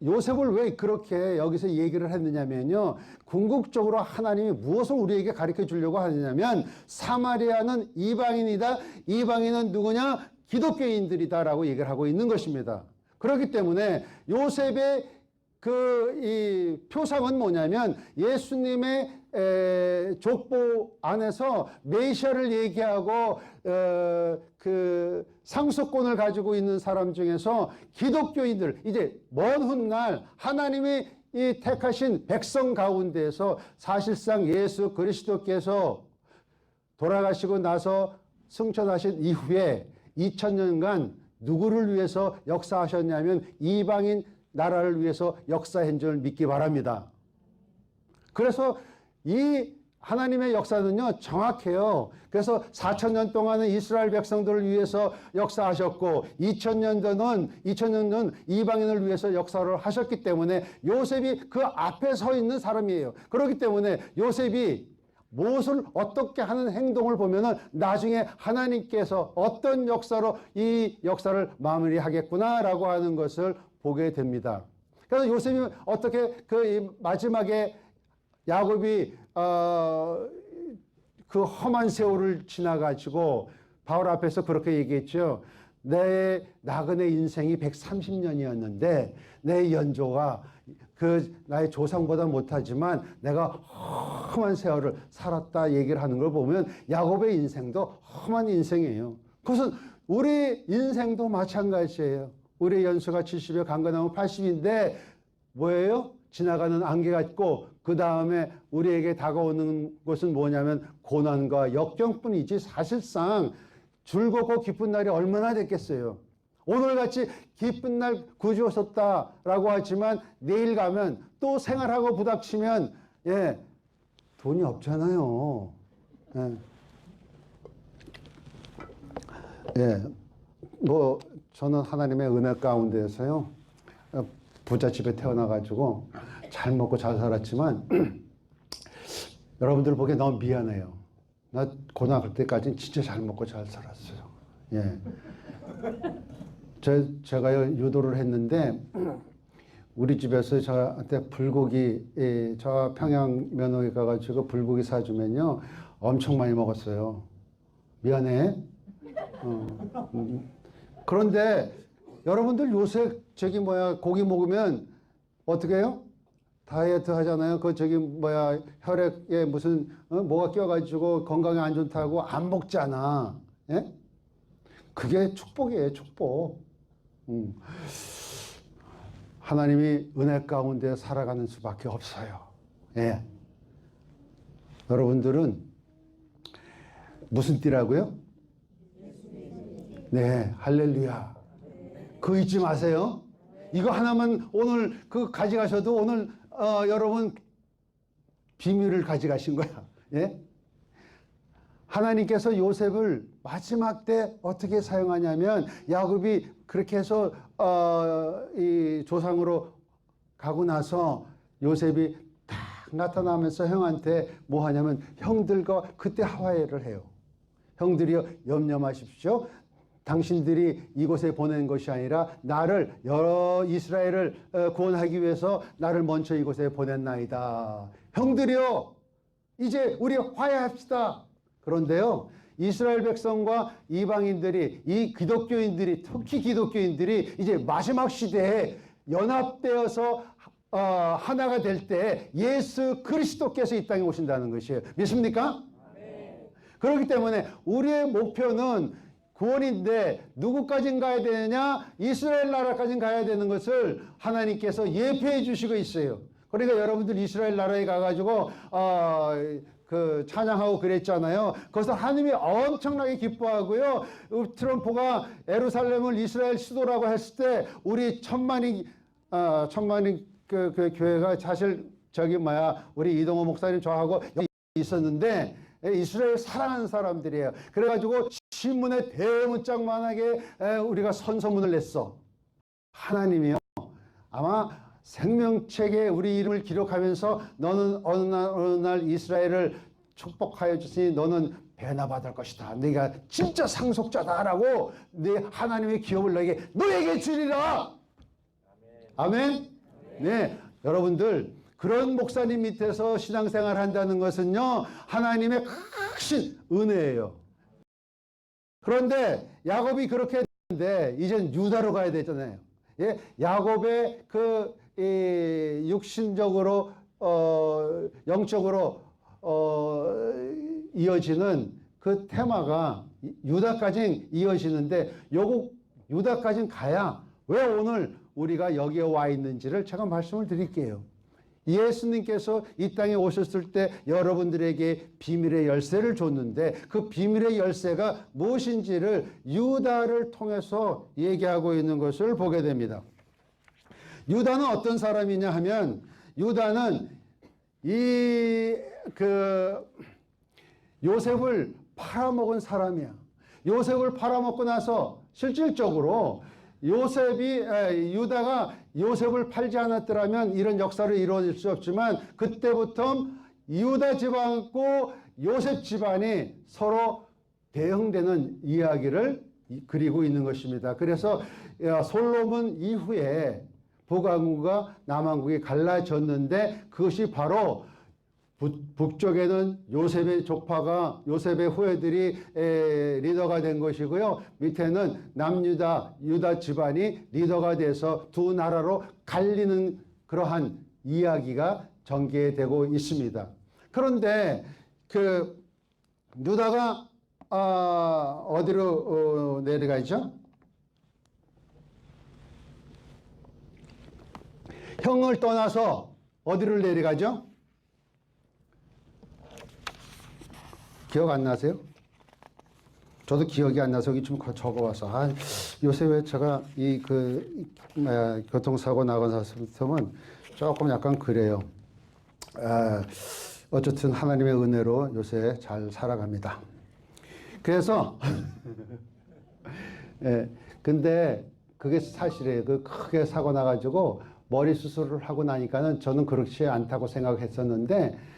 요셉을 왜 그렇게 여기서 얘기를 했느냐면요, 궁극적으로 하나님이 무엇을 우리에게 가르쳐 주려고 하느냐면, 사마리아는 이방인이다. 이방인은 누구냐? 기독교인들이다라고 얘기를 하고 있는 것입니다. 그렇기 때문에 요셉의 이 표상은 뭐냐면, 예수님의 족보 안에서 메시아를 얘기하고 그 상속권을 가지고 있는 사람 중에서 기독교인들, 이제 먼 훗날 하나님이 이 택하신 백성 가운데에서 사실상 예수 그리스도께서 돌아가시고 나서 승천하신 이후에 2000년간 누구를 위해서 역사하셨냐면 이방인 나라를 위해서 역사한 줄 믿기 바랍니다. 그래서 이 하나님의 역사는요, 정확해요. 그래서 4000년 동안은 이스라엘 백성들을 위해서 역사하셨고, 2000년은 이방인을 위해서 역사를 하셨기 때문에 요셉이 그 앞에 서 있는 사람이에요. 그렇기 때문에 요셉이 무엇을 어떻게 하는 행동을 보면은 나중에 하나님께서 어떤 역사로 이 역사를 마무리하겠구나라고 하는 것을 보게 됩니다. 그래서 요셉이 어떻게 마지막에 야곱이 그 험한 세월을 지나가지고 바울 앞에서 그렇게 얘기했죠. 내 나그네 인생이 130년이었는데 내 연조가 나의 조상보다 못하지만 내가 험한 세월을 살았다 얘기를 하는 걸 보면 야곱의 인생도 험한 인생이에요. 그것은 우리 인생도 마찬가지예요. 우리의 연수가 70에 강건하면 80인데 뭐예요? 지나가는 안개 같고 그 다음에 우리에게 다가오는 것은 뭐냐면 고난과 역경뿐이지 사실상 즐겁고 기쁜 날이 얼마나 됐겠어요. 오늘같이 기쁜 날 구주 오셨다라고 하지만 내일 가면 또 생활하고 부닥치면 돈이 없잖아요. 뭐 저는 하나님의 은혜 가운데에서요, 부잣집에 태어나가지고 잘 먹고 잘 살았지만 여러분들 보기에 너무 미안해요. 나 고등학교 때까지는 진짜 잘 먹고 잘 살았어요. 제가 유도를 했는데 우리 집에서 저한테 불고기, 저 평양 면허에 가가지고 불고기 사주면요 엄청 많이 먹었어요. 미안해. 그런데 여러분들 요새 고기 먹으면 어떻게 해요? 다이어트 하잖아요. 혈액에 무슨 뭐가 껴가지고 건강에 안 좋다고 안 먹잖아. 예? 그게 축복이에요, 축복. 하나님이 은혜 가운데 살아가는 수밖에 없어요. 여러분들은 무슨 띠라고요? 네, 할렐루야. 그거 잊지 마세요. 이거 하나만 오늘 가져가셔도 오늘 여러분 비밀을 가져가신 거야. 하나님께서 요셉을 마지막 때 어떻게 사용하냐면 야곱이 그렇게 해서 이 조상으로 가고 나서 요셉이 다 나타나면서 형한테 뭐 하냐면 형들과 그때 화해를 해요. 형들이여 염려 마십시오. 당신들이 이곳에 보낸 것이 아니라 나를 여러 이스라엘을 구원하기 위해서 나를 먼저 이곳에 보냈나이다. 형들이여 이제 우리 화해합시다. 그런데요, 이스라엘 백성과 이방인들이, 이 기독교인들이, 특히 기독교인들이 이제 마지막 시대에 연합되어서 하나가 될 때 예수 그리스도께서 이 땅에 오신다는 것이에요. 믿습니까? 네. 그렇기 때문에 우리의 목표는 구원인데 누구까지 가야 되느냐? 이스라엘 나라까지 가야 되는 것을 하나님께서 예표해 주시고 있어요. 그러니까 여러분들 이스라엘 나라에 가가지고 그 찬양하고 그랬잖아요. 거기서 하나님이 엄청나게 기뻐하고요. 트럼프가 예루살렘을 이스라엘 수도라고 했을 때 우리 천만이 그 교회가 사실 우리 이동호 목사님 저하고 있었는데 이스라엘 사랑하는 사람들이에요. 그래가지고 신문에 대문짝만하게 우리가 선서문을 냈어. 하나님이요, 아마 생명책에 우리 이름을 기록하면서 너는 어느 날 이스라엘을 축복하여 주시니 너는 배나 받을 것이다. 네가 진짜 상속자다라고 네 하나님의 기업을 너에게 주리라. 아멘. 네, 여러분들 그런 목사님 밑에서 신앙생활 한다는 것은요, 하나님의 크신 은혜예요. 그런데 야곱이 그렇게 했는데 이젠 유다로 가야 되잖아요. 예, 야곱의 육신적으로 영적으로 이어지는 그 테마가 유다까지 이어지는데 유다까지 가야 왜 오늘 우리가 여기에 와 있는지를 제가 말씀을 드릴게요. 예수님께서 이 땅에 오셨을 때 여러분들에게 비밀의 열쇠를 줬는데 그 비밀의 열쇠가 무엇인지를 유다를 통해서 얘기하고 있는 것을 보게 됩니다. 유다는 어떤 사람이냐 하면 유다는 요셉을 팔아먹은 사람이야. 요셉을 팔아먹고 나서 실질적으로 유다가 요셉을 팔지 않았더라면 이런 역사를 이루어질 수 없지만 그때부터 유다 집안과 요셉 집안이 서로 대응되는 이야기를 그리고 있는 것입니다. 그래서 솔로몬 이후에 북왕국과 남왕국이 갈라졌는데 그것이 바로 북쪽에는 요셉의 족파가 요셉의 후예들이 리더가 된 것이고요. 밑에는 남유다 유다 집안이 리더가 돼서 두 나라로 갈리는 그러한 이야기가 전개되고 있습니다. 그런데 그 유다가 어디로 내려가죠? 형을 떠나서 어디로 내려가죠? 기억 안 나세요? 저도 기억이 안 나서 여기 좀 적어와서 요새 왜 제가 교통사고 나고 나서부터는 조금 약간 그래요. 어쨌든 하나님의 은혜로 요새 잘 살아갑니다. 그래서 근데 그게 사실이에요. 그 크게 사고 나가지고 머리 수술을 하고 나니까는 저는 그렇지 않다고 생각했었는데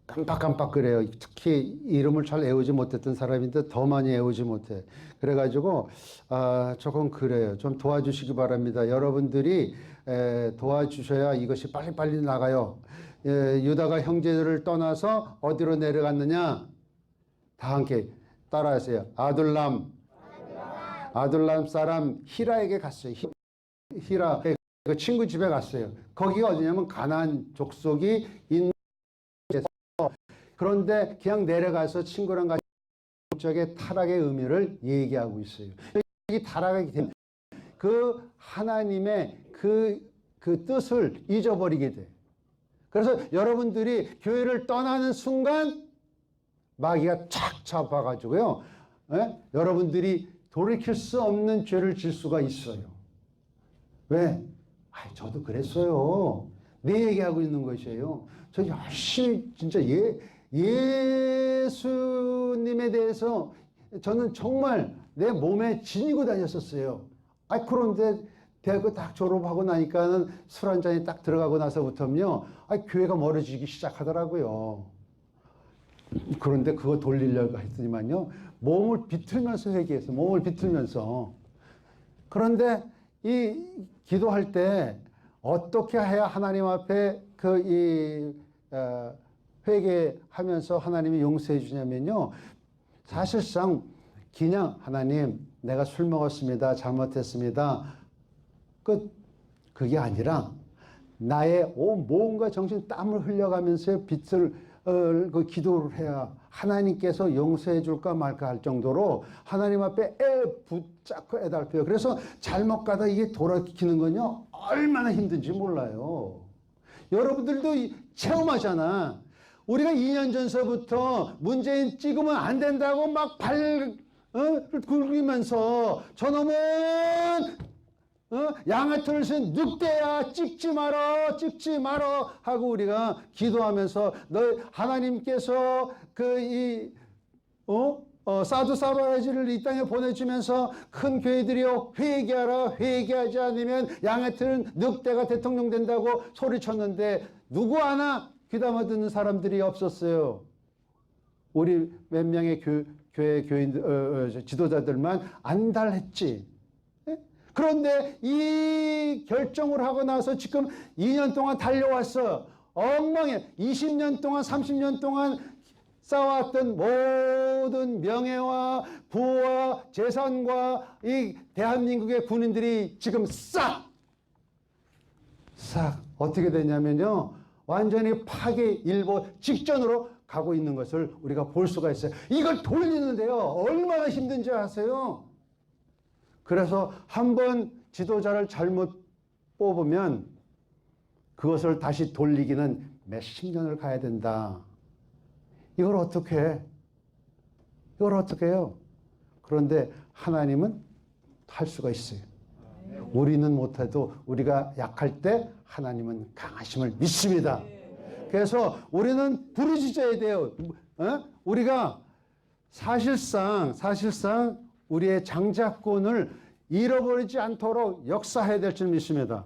깜빡깜빡 그래요. 특히 이름을 잘 외우지 못했던 사람인데 더 많이 외우지 못해. 그래가지고 조금 그래요. 좀 도와주시기 바랍니다. 여러분들이 도와주셔야 이것이 빨리빨리 나가요. 유다가 형제들을 떠나서 어디로 내려갔느냐? 다 함께 따라하세요. 아둘람 사람 히라에게 갔어요. 히라 그 친구 집에 갔어요. 거기가 어디냐면 가나안 족속이 있는 데서. 그런데 그냥 내려가서 친구랑 같이 적의 타락의 의미를 얘기하고 있어요. 이 타락이 되면 그 하나님의 그 뜻을 잊어버리게 돼. 그래서 여러분들이 교회를 떠나는 순간 마귀가 착 잡아가지고요. 여러분들이 돌이킬 수 없는 죄를 질 수가 있어요. 왜? 저도 그랬어요. 내 얘기하고 있는 것이에요. 저 열심히 진짜 예수님에 대해서 저는 정말 내 몸에 지니고 다녔었어요. 그런데 대학교 딱 졸업하고 나니까는 술 한 잔이 딱 들어가고 나서부터는요, 교회가 멀어지기 시작하더라고요. 그런데 그거 돌리려고 했더니만요, 몸을 비틀면서 회개해서, 몸을 비틀면서. 그런데 이 기도할 때 어떻게 해야 하나님 앞에 회개하면서 하나님이 용서해 주냐면요, 사실상 그냥 하나님 내가 술 먹었습니다. 잘못했습니다. 그게 아니라 나의 온 몸과 정신 땀을 흘려가면서 기도를 해야 하나님께서 용서해 줄까 말까 할 정도로 하나님 앞에 붙잡고 애달려요. 그래서 잘못 가다 이게 돌아키는 건요, 얼마나 힘든지 몰라요. 여러분들도 체험하잖아. 우리가 2년 전서부터 문재인 찍으면 안 된다고 막 굴리면서 저놈은 양아틀을 쓴 늑대야, 찍지 마라 하고 우리가 기도하면서 너 하나님께서 사두사바라지를 이 땅에 보내주면서 큰 교회들이여 회개하라, 회개하지 않으면 양아틀은 늑대가 대통령 된다고 소리쳤는데 누구 하나 귀담아 듣는 사람들이 없었어요. 우리 몇 명의 교회 지도자들만 안달했지. 그런데 이 결정을 하고 나서 지금 2년 동안 달려왔어. 엉망에 20년 동안 30년 동안 쌓아왔던 모든 명예와 부와 재산과 이 대한민국의 군인들이 지금 싹 어떻게 되냐면요, 완전히 파괴 일보 직전으로 가고 있는 것을 우리가 볼 수가 있어요. 이걸 돌리는데요, 얼마나 힘든지 아세요? 그래서 한번 지도자를 잘못 뽑으면 그것을 다시 돌리기는 몇십 년을 가야 된다. 이걸 어떻게 해? 이걸 어떻게 해요? 그런데 하나님은 할 수가 있어요. 우리는 못해도 우리가 약할 때 하나님은 강하심을 믿습니다. 그래서 우리는 부르짖어야 돼요. 우리가 사실상 우리의 장자권을 잃어버리지 않도록 역사해야 될 줄 믿습니다.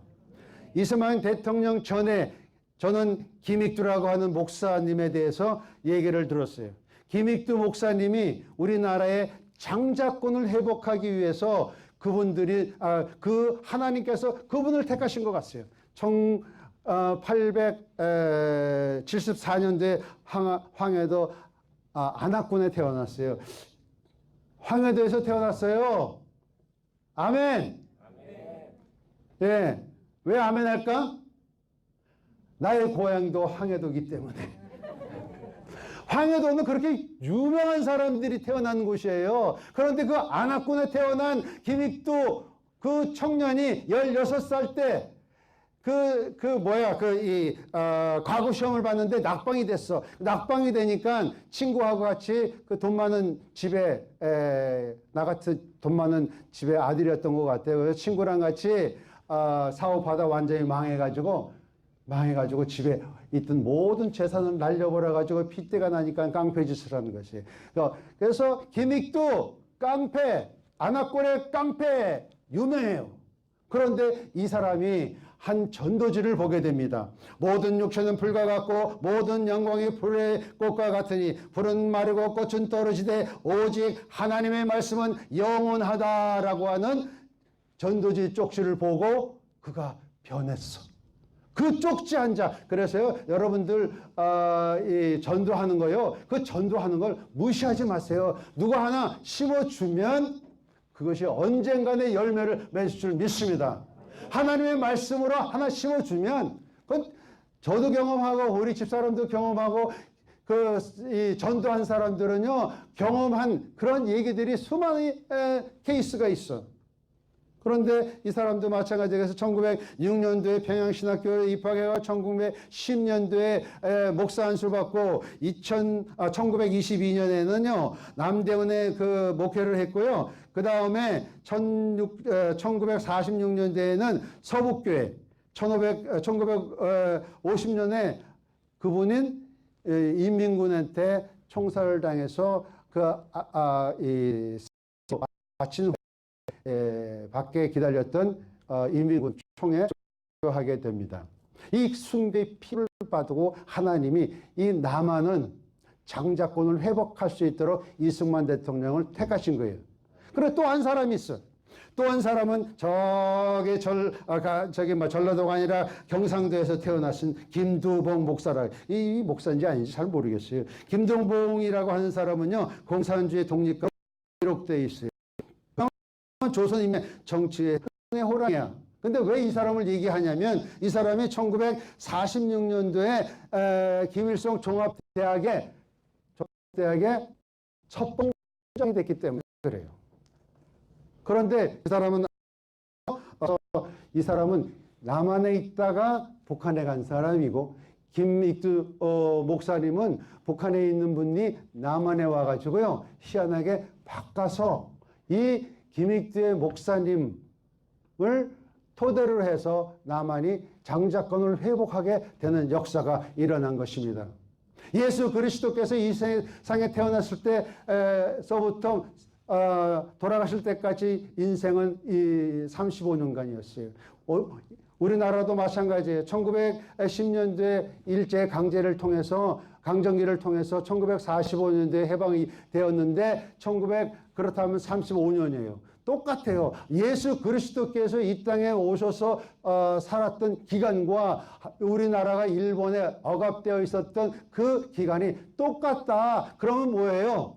이승만 대통령 전에 저는 김익두라고 하는 목사님에 대해서 얘기를 들었어요. 김익두 목사님이 우리나라의 장자권을 회복하기 위해서 그분들이 하나님께서 그분을 택하신 것 같아요. 1874년도에 황해도 안악군에 태어났어요. 황해도에서 태어났어요. 아멘. 예. 왜 아멘 할까? 나의 고향도 황해도이기 때문에. 황해도는 그렇게 유명한 사람들이 태어난 곳이에요. 그런데 그 안악군에 태어난 김익두 그 청년이 16살 때 과거 시험을 봤는데 낙방이 됐어. 낙방이 되니까 친구하고 같이 그 돈 많은 집에, 나 같은 돈 많은 집에 아들이었던 것 같아요. 그래서 친구랑 같이, 사업하다 완전히 망해가지고 집에 있던 모든 재산을 날려버려가지고 핏대가 나니까 깡패짓을 하는 것이. 그래서 김익두 깡패, 안악골의 깡패 유명해요. 그런데 이 사람이 한 전도지를 보게 됩니다. 모든 육체는 불과 같고 모든 영광이 불의 꽃과 같으니 불은 마르고 꽃은 떨어지되 오직 하나님의 말씀은 영원하다라고 하는 전도지 쪽지를 보고 그가 변했어. 그 쪽지 한 자. 그래서요, 여러분들 이 전도하는 거요, 그 전도하는 걸 무시하지 마세요. 누가 하나 심어주면 그것이 언젠간의 열매를 맺을 줄 믿습니다. 하나님의 말씀으로 하나 심어주면, 저도 경험하고 우리 집사람도 경험하고 이 전도한 사람들은요, 경험한 그런 얘기들이 수많은 케이스가 있어. 그런데 이 사람도 마찬가지로 해서 1906년도에 평양신학교에 입학해가 1910년도에 목사 안수를 받고 1922년에는요 남대원에 그 목회를 했고요. 그 다음에 1946년도에는 서북교회, 1950년에 그분은 인민군한테 총살을 당해서 마치는 밖에 기다렸던 인민군 총에 하게 됩니다. 이 숭배의 피를 받고 하나님이 이 남한은 장자권을 회복할 수 있도록 이승만 대통령을 택하신 거예요. 그리고 또 한 사람이 있어. 또 한 사람은 저기 전라도가 아니라 경상도에서 태어나신 김두봉 목사라. 이 목사인지 아닌지 잘 모르겠어요. 김두봉이라고 하는 사람은요, 공산주의 독립과 기록되어 있어요. 조선인의 정치의 호랑이야. 근데 왜 이 사람을 얘기하냐면 이 사람이 1946년도에 김일성 종합대학의 첫 봉장이 됐기 때문에 그래요. 그런데 이 사람은 남한에 있다가 북한에 간 사람이고 김익두 목사님은 북한에 있는 분이 남한에 와가지고요, 희한하게 바꿔서 이 김익두의 목사님을 토대로 해서 남한이 장자권을 회복하게 되는 역사가 일어난 것입니다. 예수 그리스도께서 이 세상에 태어났을 때서부터 돌아가실 때까지 인생은 이 35년간이었어요. 우리나라도 마찬가지예요. 1910년도에 일제 강제를 통해서 강점기를 통해서 1945년도에 해방이 되었는데 그렇다면 35년이에요. 똑같아요. 예수 그리스도께서 이 땅에 오셔서 살았던 기간과 우리나라가 일본에 억압되어 있었던 그 기간이 똑같다. 그러면 뭐예요?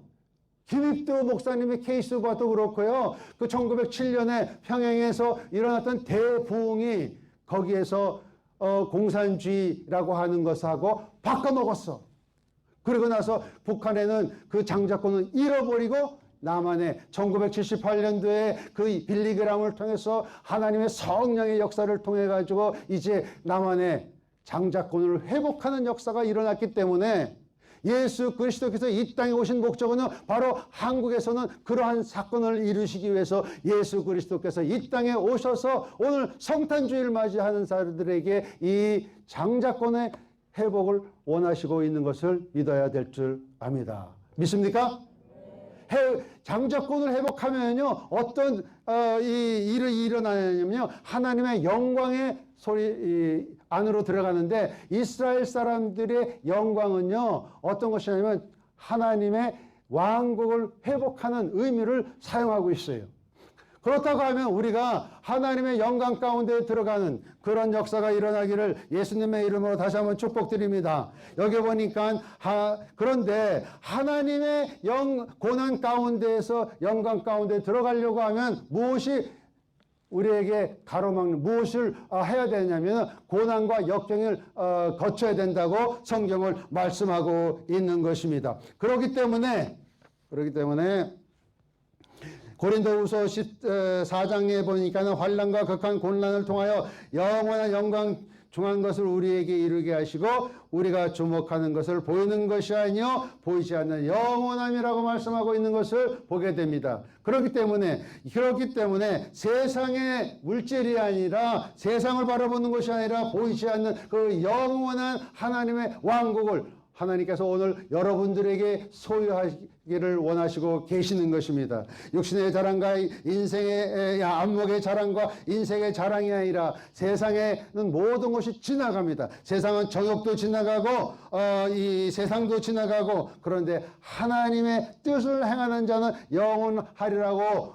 김익두 목사님의 케이스 봐도 그렇고요. 그 1907년에 평양에서 일어났던 대부흥이 거기에서 공산주의라고 하는 것하고 바꿔먹었어. 그리고 나서 북한에는 그 장자권을 잃어버리고 남한에 1978년도에 그 빌리그램을 통해서 하나님의 성령의 역사를 통해 가지고 이제 남한의 장자권을 회복하는 역사가 일어났기 때문에 예수 그리스도께서 이 땅에 오신 목적은 바로 한국에서는 그러한 사건을 이루시기 위해서 예수 그리스도께서 이 땅에 오셔서 오늘 성탄주의를 맞이하는 사람들에게 이 장자권의 회복을 원하시고 있는 것을 믿어야 될 줄 압니다. 믿습니까? 장자권을 회복하면요, 어떤 이 일이 일어나냐면요, 하나님의 영광의 소리 안으로 들어가는데, 이스라엘 사람들의 영광은요 어떤 것이냐면 하나님의 왕국을 회복하는 의미를 사용하고 있어요. 그렇다고 하면 우리가 하나님의 영광 가운데 들어가는 그런 역사가 일어나기를 예수님의 이름으로 다시 한번 축복드립니다. 여기 보니까 그런데 하나님의 고난 가운데에서 영광 가운데 들어가려고 하면 무엇이 우리에게 가로막는, 무엇을 해야 되냐면 고난과 역경을 거쳐야 된다고 성경을 말씀하고 있는 것입니다. 그렇기 때문에 고린도후서 14장에 보니까는 환난과 극한 곤란을 통하여 영원한 영광 중한 것을 우리에게 이루게 하시고 우리가 주목하는 것을 보이는 것이 아니요 보이지 않는 영원함이라고 말씀하고 있는 것을 보게 됩니다. 그렇기 때문에 세상의 물질이 아니라, 세상을 바라보는 것이 아니라 보이지 않는 그 영원한 하나님의 왕국을 하나님께서 오늘 여러분들에게 소유하기를 원하시고 계시는 것입니다. 육신의 자랑과 인생의 안목의 자랑과 인생의 자랑이 아니라 세상에는 모든 것이 지나갑니다. 세상은 정욕도 지나가고 이 세상도 지나가고, 그런데 하나님의 뜻을 행하는 자는 영원하리라고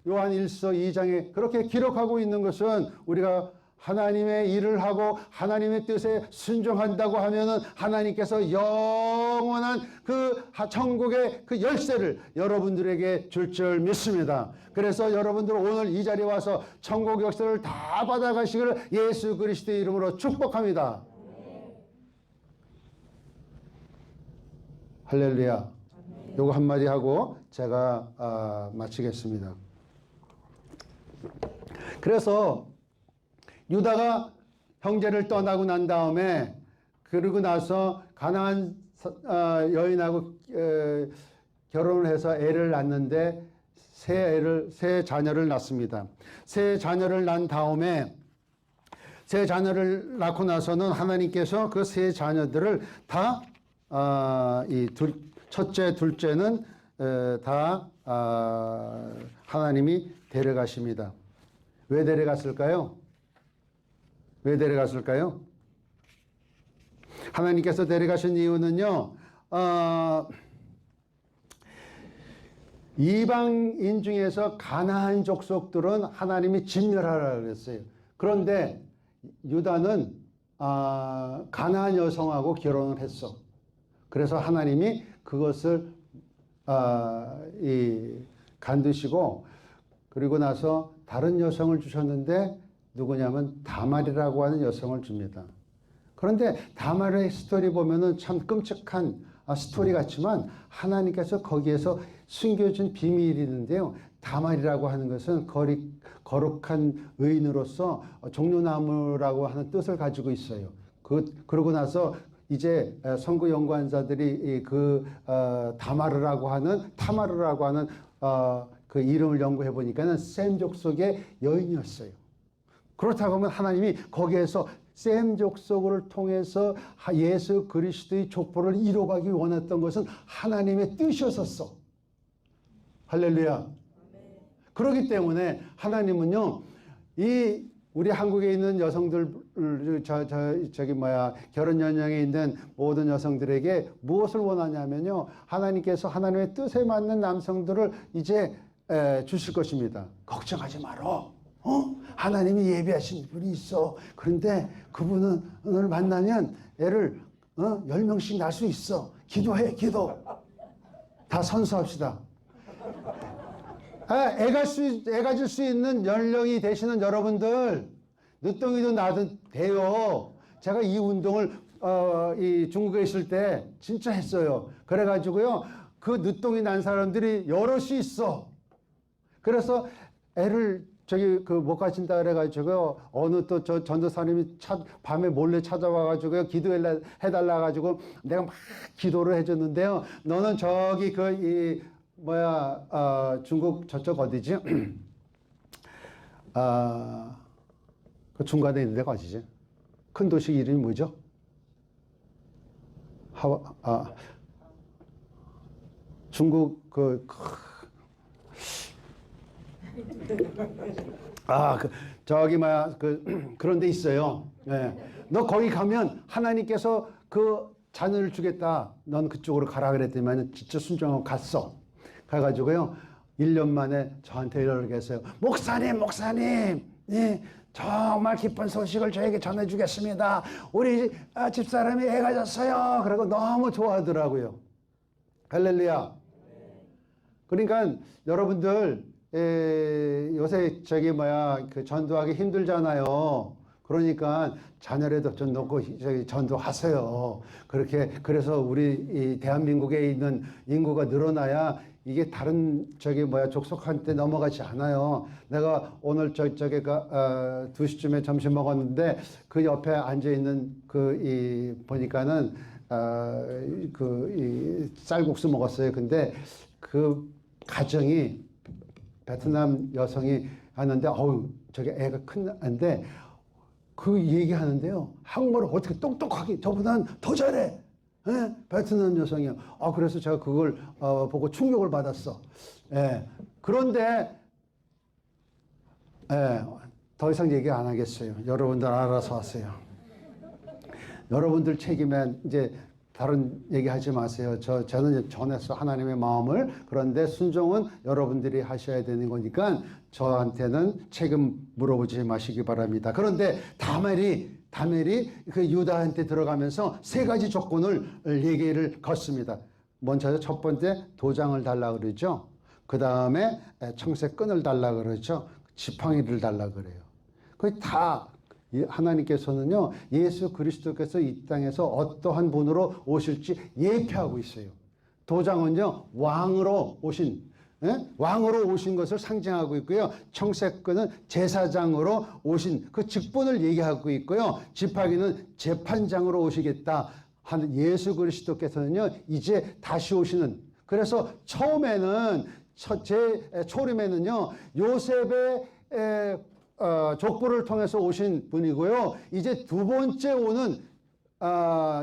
요한 1서 2장에 그렇게 기록하고 있는 것은, 우리가 하나님의 일을 하고 하나님의 뜻에 순종한다고 하면은 하나님께서 영원한 그 천국의 그 열쇠를 여러분들에게 줄 줄 믿습니다. 그래서 여러분들 오늘 이 자리에 와서 천국 열쇠를 다 받아가시기를 예수 그리스도의 이름으로 축복합니다. 할렐루야. 요거 한마디 하고 제가 마치겠습니다. 그래서 유다가 형제를 떠나고 난 다음에, 그러고 나서 가나안 여인하고 결혼을 해서 애를 낳는데 새 자녀를 낳습니다. 새 자녀를 낳은 다음에, 새 자녀를 낳고 나서는 하나님께서 그 새 자녀들을 다 첫째, 둘째는 다 하나님이 데려가십니다. 왜 데려갔을까요? 왜 데려갔을까요? 하나님께서 데려가신 이유는요, 이방인 중에서 가나안 족속들은 하나님이 진멸하라고 그랬어요. 그런데 유다는 가나안 여성하고 결혼을 했어. 그래서 하나님이 그것을 간두시고, 그리고 나서 다른 여성을 주셨는데 누구냐면 다말이라고 하는 여성을 줍니다. 그런데 다말의 스토리 보면은 참 끔찍한 스토리 같지만 하나님께서 거기에서 숨겨진 비밀이 있는데요. 다말이라고 하는 것은 거룩한 의인으로서 종려나무라고 하는 뜻을 가지고 있어요. 그러고 나서 이제 선구 연구원자들이 타마르라고 하는 그 이름을 연구해 보니까는 셈 족속의 여인이었어요. 그렇다고 하면 하나님이 거기에서 셈 족속을 통해서 예수 그리스도의 족보를 이뤄가기 원했던 것은 하나님의 뜻이었었어. 할렐루야. 그렇기 때문에 하나님은요, 우리 한국에 있는 여성들, 결혼 연령에 있는 모든 여성들에게 무엇을 원하냐면요, 하나님께서 하나님의 뜻에 맞는 남성들을 이제 주실 것입니다. 걱정하지 말어. 하나님이 예비하신 분이 있어. 그런데 그분을 만나면 애를 10명씩 낳을 수 있어. 기도해, 기도. 다 선수합시다. 애 가질 수 있는 연령이 되시는 여러분들, 늦둥이도 낳아도 돼요. 제가 이 운동을 이 중국에 있을 때 진짜 했어요. 그래가지고요, 그 늦둥이 난 사람들이 여럿이 있어. 그래서 애를 못 가진다 그래가지고 어느 또 전도사님이 밤에 몰래 찾아와가지고요, 기도해달라 가지고 내가 막 기도를 해줬는데요. 너는 저기 중국 저쪽 어디지? 그 중간에 있는 데가 어디지? 큰 도시 이름이 뭐죠? 중국 그런 데 있어요. 예. 너 거기 가면 하나님께서 그 자녀를 주겠다. 넌 그쪽으로 가라 그랬더니만 진짜 순종하고 갔어. 가가지고요, 1년 만에 저한테 이러게 했어요. 목사님, 예, 정말 기쁜 소식을 저에게 전해주겠습니다. 우리 집사람이 애 가졌어요. 그러고 너무 좋아하더라고요. 할렐루야. 그러니까 여러분들, 요새 전도하기 힘들잖아요. 그러니까 자녀라도 좀 놓고 전도하세요. 그래서 우리 이 대한민국에 있는 인구가 늘어나야 이게 다른 족속한테 넘어가지 않아요. 내가 오늘 2시쯤에 점심 먹었는데 그 옆에 앉아 있는 보니까는 쌀국수 먹었어요. 근데 그 가정이 베트남 여성이 하는데 저게 애가 큰 애인데 그 얘기하는데요, 한국말을 어떻게 똑똑하게, 저보다는 더 잘해. 예? 베트남 여성이요. 그래서 제가 그걸 보고 충격을 받았어. 예. 그런데 더 이상 얘기 안 하겠어요. 여러분들 알아서 하세요. 여러분들 책임에 이제 다른 얘기하지 마세요. 저는 전했어, 하나님의 마음을. 그런데 순종은 여러분들이 하셔야 되는 거니까 저한테는 책임 물어보지 마시기 바랍니다. 그런데 다멜이 그 유다한테 들어가면서 3가지 조건을 얘기를 걷습니다. 먼저 첫 번째, 도장을 달라 그러죠. 그 다음에 청색끈을 달라 그러죠. 지팡이를 달라 그래요. 거의 다 하나님께서는요, 예수 그리스도께서 이 땅에서 어떠한 분으로 오실지 예표하고 있어요. 도장은요, 왕으로 오신 것을 상징하고 있고요. 청색끈은 제사장으로 오신 그 직분을 얘기하고 있고요. 지팡이는 재판장으로 오시겠다 하는 예수 그리스도께서는요, 이제 다시 오시는. 그래서 처음에는 제 초림에는요, 요셉의 족보를 통해서 오신 분이고요. 이제 두 번째 오는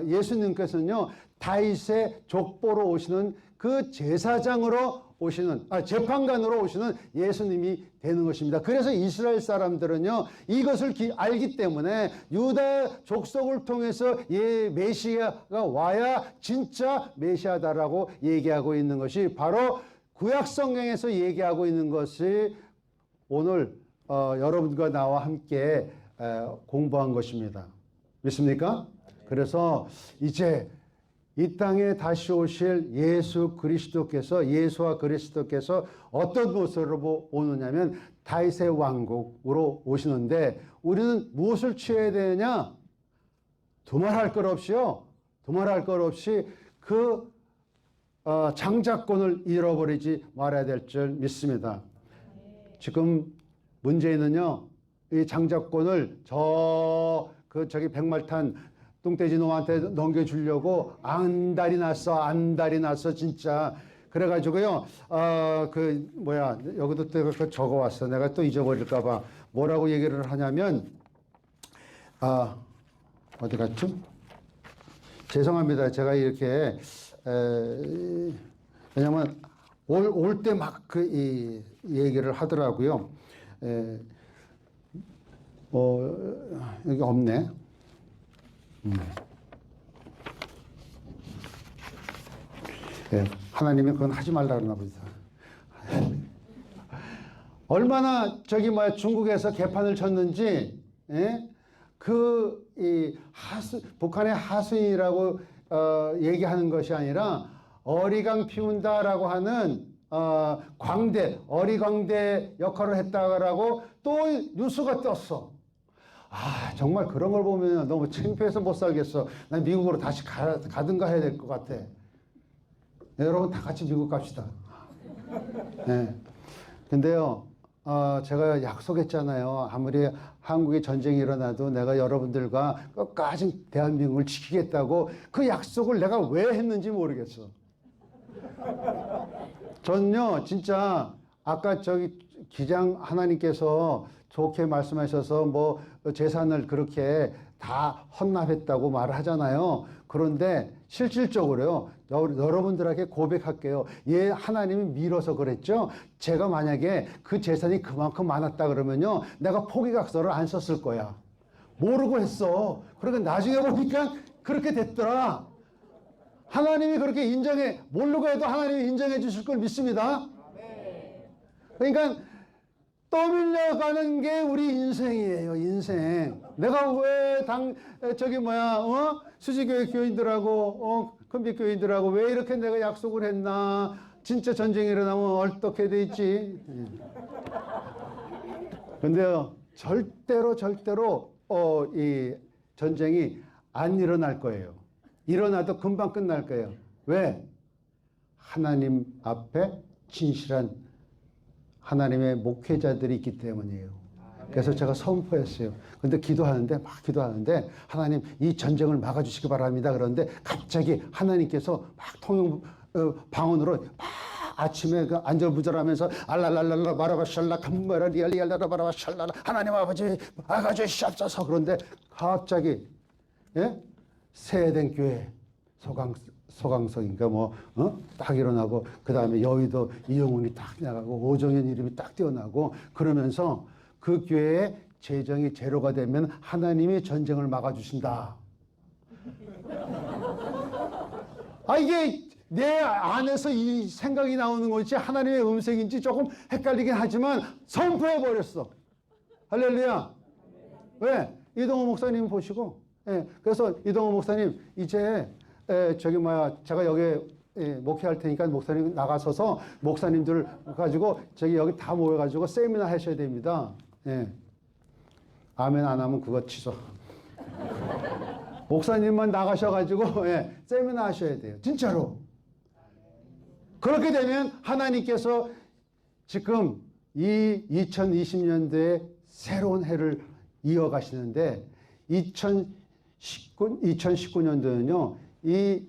예수님께서는요, 다윗의 족보로 오시는 그 제사장으로 오시는, 재판관으로 오시는 예수님이 되는 것입니다. 그래서 이스라엘 사람들은요, 이것을 알기 때문에 유다 족속을 통해서 메시아가 와야 진짜 메시아다라고 얘기하고 있는 것이 바로 구약 성경에서 얘기하고 있는 것이 오늘 여러분과 나와 함께 공부한 것입니다. 믿습니까? 그래서 이제 이 땅에 다시 오실 예수와 그리스도께서 어떤 모습으로 오느냐면 다윗의 왕국으로 오시는데 우리는 무엇을 취해야 되느냐? 두말할 것 없이요. 두말할 것 없이 그 장자권을 잃어버리지 말아야 될 줄 믿습니다. 지금 문제는요, 이 장자권을 저기 백말탄 뚱돼지 놈한테 넘겨주려고 안달이 났어, 진짜. 그래가지고요, 여기도 또 적어왔어. 내가 또 잊어버릴까봐. 뭐라고 얘기를 하냐면, 어디 갔죠? 죄송합니다. 제가 이렇게, 왜냐면, 올 때 막 이 얘기를 하더라고요. 여기 없네. 하나님이 그건 하지 말라 그러나 보다. 얼마나 중국에서 개판을 쳤는지, 북한의 하수인이라고 얘기하는 것이 아니라 어리광 피운다라고 하는 어리광대 역할을 했다라고 또 뉴스가 떴어. 정말 그런 걸 보면 너무 창피해서 못 살겠어. 난 미국으로 다시 가든가 해야 될 것 같아. 네, 여러분 다 같이 미국 갑시다. 네. 근데요, 제가 약속했잖아요. 아무리 한국에 전쟁이 일어나도 내가 여러분들과 끝까지 대한민국을 지키겠다고 그 약속을 내가 왜 했는지 모르겠어. 저는요, 진짜 아까 기장 하나님께서 좋게 말씀하셔서 재산을 그렇게 다 헌납했다고 말을 하잖아요. 그런데 실질적으로요, 여러분들에게 고백할게요. 하나님이 밀어서 그랬죠. 제가 만약에 그 재산이 그만큼 많았다 그러면요, 내가 포기각서를 안 썼을 거야. 모르고 했어. 그러니까 나중에 보니까 그렇게 됐더라. 하나님이 그렇게 모르고 해도 하나님이 인정해 주실 걸 믿습니다. 그러니까 떠밀려가는 게 우리 인생이에요, 인생. 내가 왜 수지교회 교인들하고, 큰빛교인들하고 왜 이렇게 내가 약속을 했나. 진짜 전쟁이 일어나면 어떻게 돼 있지. 근데요, 절대로, 이 전쟁이 안 일어날 거예요. 일어나도 금방 끝날 거예요. 왜? 하나님 앞에 진실한 하나님의 목회자들이 있기 때문이에요. 그래서 제가 선포했어요. 근데 기도하는데 하나님 이 전쟁을 막아주시기 바랍니다. 그런데 갑자기 하나님께서 막 방언으로 막 아침에 안절부절하면서 알랄랄랄라 마라바샬라 감마라 리알리알라라 마라바샬라 하나님 아버지 막아주시옵소서. 그런데 갑자기 세된 교회 소강석인가 딱 일어나고 그 다음에 여의도 이영훈이 딱 나가고 오정현 이름이 딱 뛰어나고 그러면서 그 교회에 재정이 제로가 되면 하나님이 전쟁을 막아주신다. 이게 내 안에서 이 생각이 나오는 것이 하나님의 음성인지 조금 헷갈리긴 하지만 선포해버렸어. 할렐루야. 왜? 이동호 목사님 보시고 그래서 이동호 목사님 이제 제가 여기 목회할 테니까 목사님 나가서서 목사님들 가지고 여기 다 모여가지고 세미나 하셔야 됩니다. 아멘 안 하면 그거 취소. 목사님만 나가셔가지고 세미나 하셔야 돼요. 진짜로. 그렇게 되면 하나님께서 지금 이 2020년도에 새로운 해를 이어가시는데 2019년도는요. 이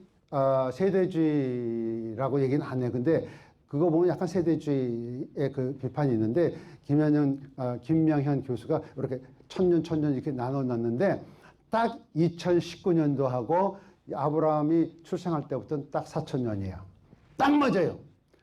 세대주의라고 얘기는 안 해요. 근데 그거 보면 약간 세대주의의 그 비판이 있는데 김명현 교수가 이렇게 천년 이렇게 나눠놨는데 딱 2019년도하고 아브라함이 출생할 때부터는 딱 4,000년이에요. 딱 맞아요.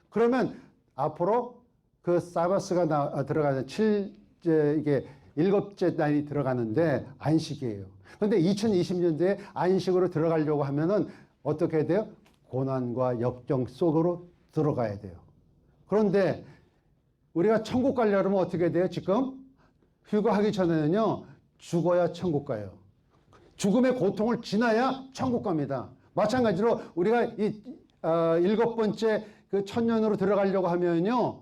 그러면 앞으로 그 사바스가 들어가는 이게 7째 날이 들어가는데 안식이에요. 그런데 2020년대에 안식으로 들어가려고 하면은 어떻게 해야 돼요? 고난과 역경 속으로 들어가야 돼요. 그런데 우리가 천국 가려면 어떻게 돼요? 지금 휴거하기 전에는요, 죽어야 천국 가요. 죽음의 고통을 지나야 천국 갑니다. 마찬가지로 우리가 이 7번째 그 천년으로 들어가려고 하면요,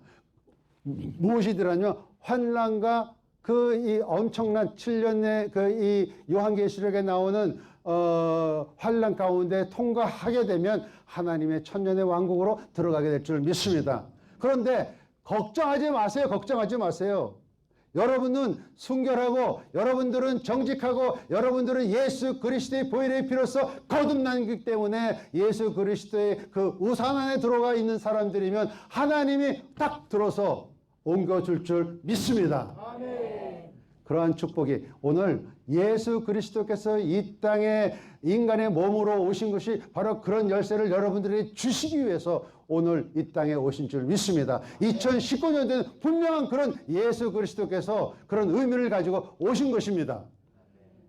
무엇이더라뇨? 환난과 그 이 엄청난 7년의 그 이 요한계시록에 나오는 환난 가운데 통과하게 되면 하나님의 천년의 왕국으로 들어가게 될 줄 믿습니다. 그런데 걱정하지 마세요. 걱정하지 마세요. 여러분은 순결하고 여러분들은 정직하고 여러분들은 예수 그리스도의 보혈의 피로써 거듭나기 때문에 예수 그리스도의 그 우산 안에 들어가 있는 사람들이면 하나님이 딱 들어서 옮겨줄 줄 믿습니다. 아멘. 그러한 축복이 오늘 예수 그리스도께서 이 땅에 인간의 몸으로 오신 것이 바로 그런 열쇠를 여러분들이 주시기 위해서 오늘 이 땅에 오신 줄 믿습니다. 2019년도에는 분명한 그런 예수 그리스도께서 그런 의미를 가지고 오신 것입니다.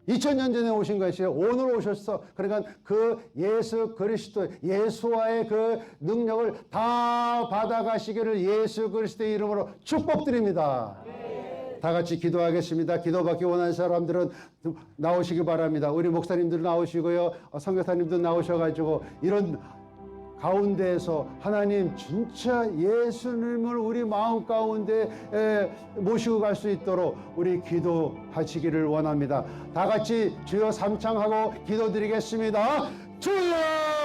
2000년 전에 오신 것이 오늘 오셨어. 그러니까 그 예수 그리스도, 예수와의 그 능력을 다 받아가시기를 예수 그리스도의 이름으로 축복드립니다. 다 같이 기도하겠습니다. 기도받기 원하는 사람들은 나오시기 바랍니다. 우리 목사님들 나오시고요. 선교사님도 나오셔가지고 이런 가운데에서 하나님 진짜 예수님을 우리 마음 가운데 모시고 갈 수 있도록 우리 기도하시기를 원합니다. 다 같이 주여 삼창하고 기도드리겠습니다. 주여!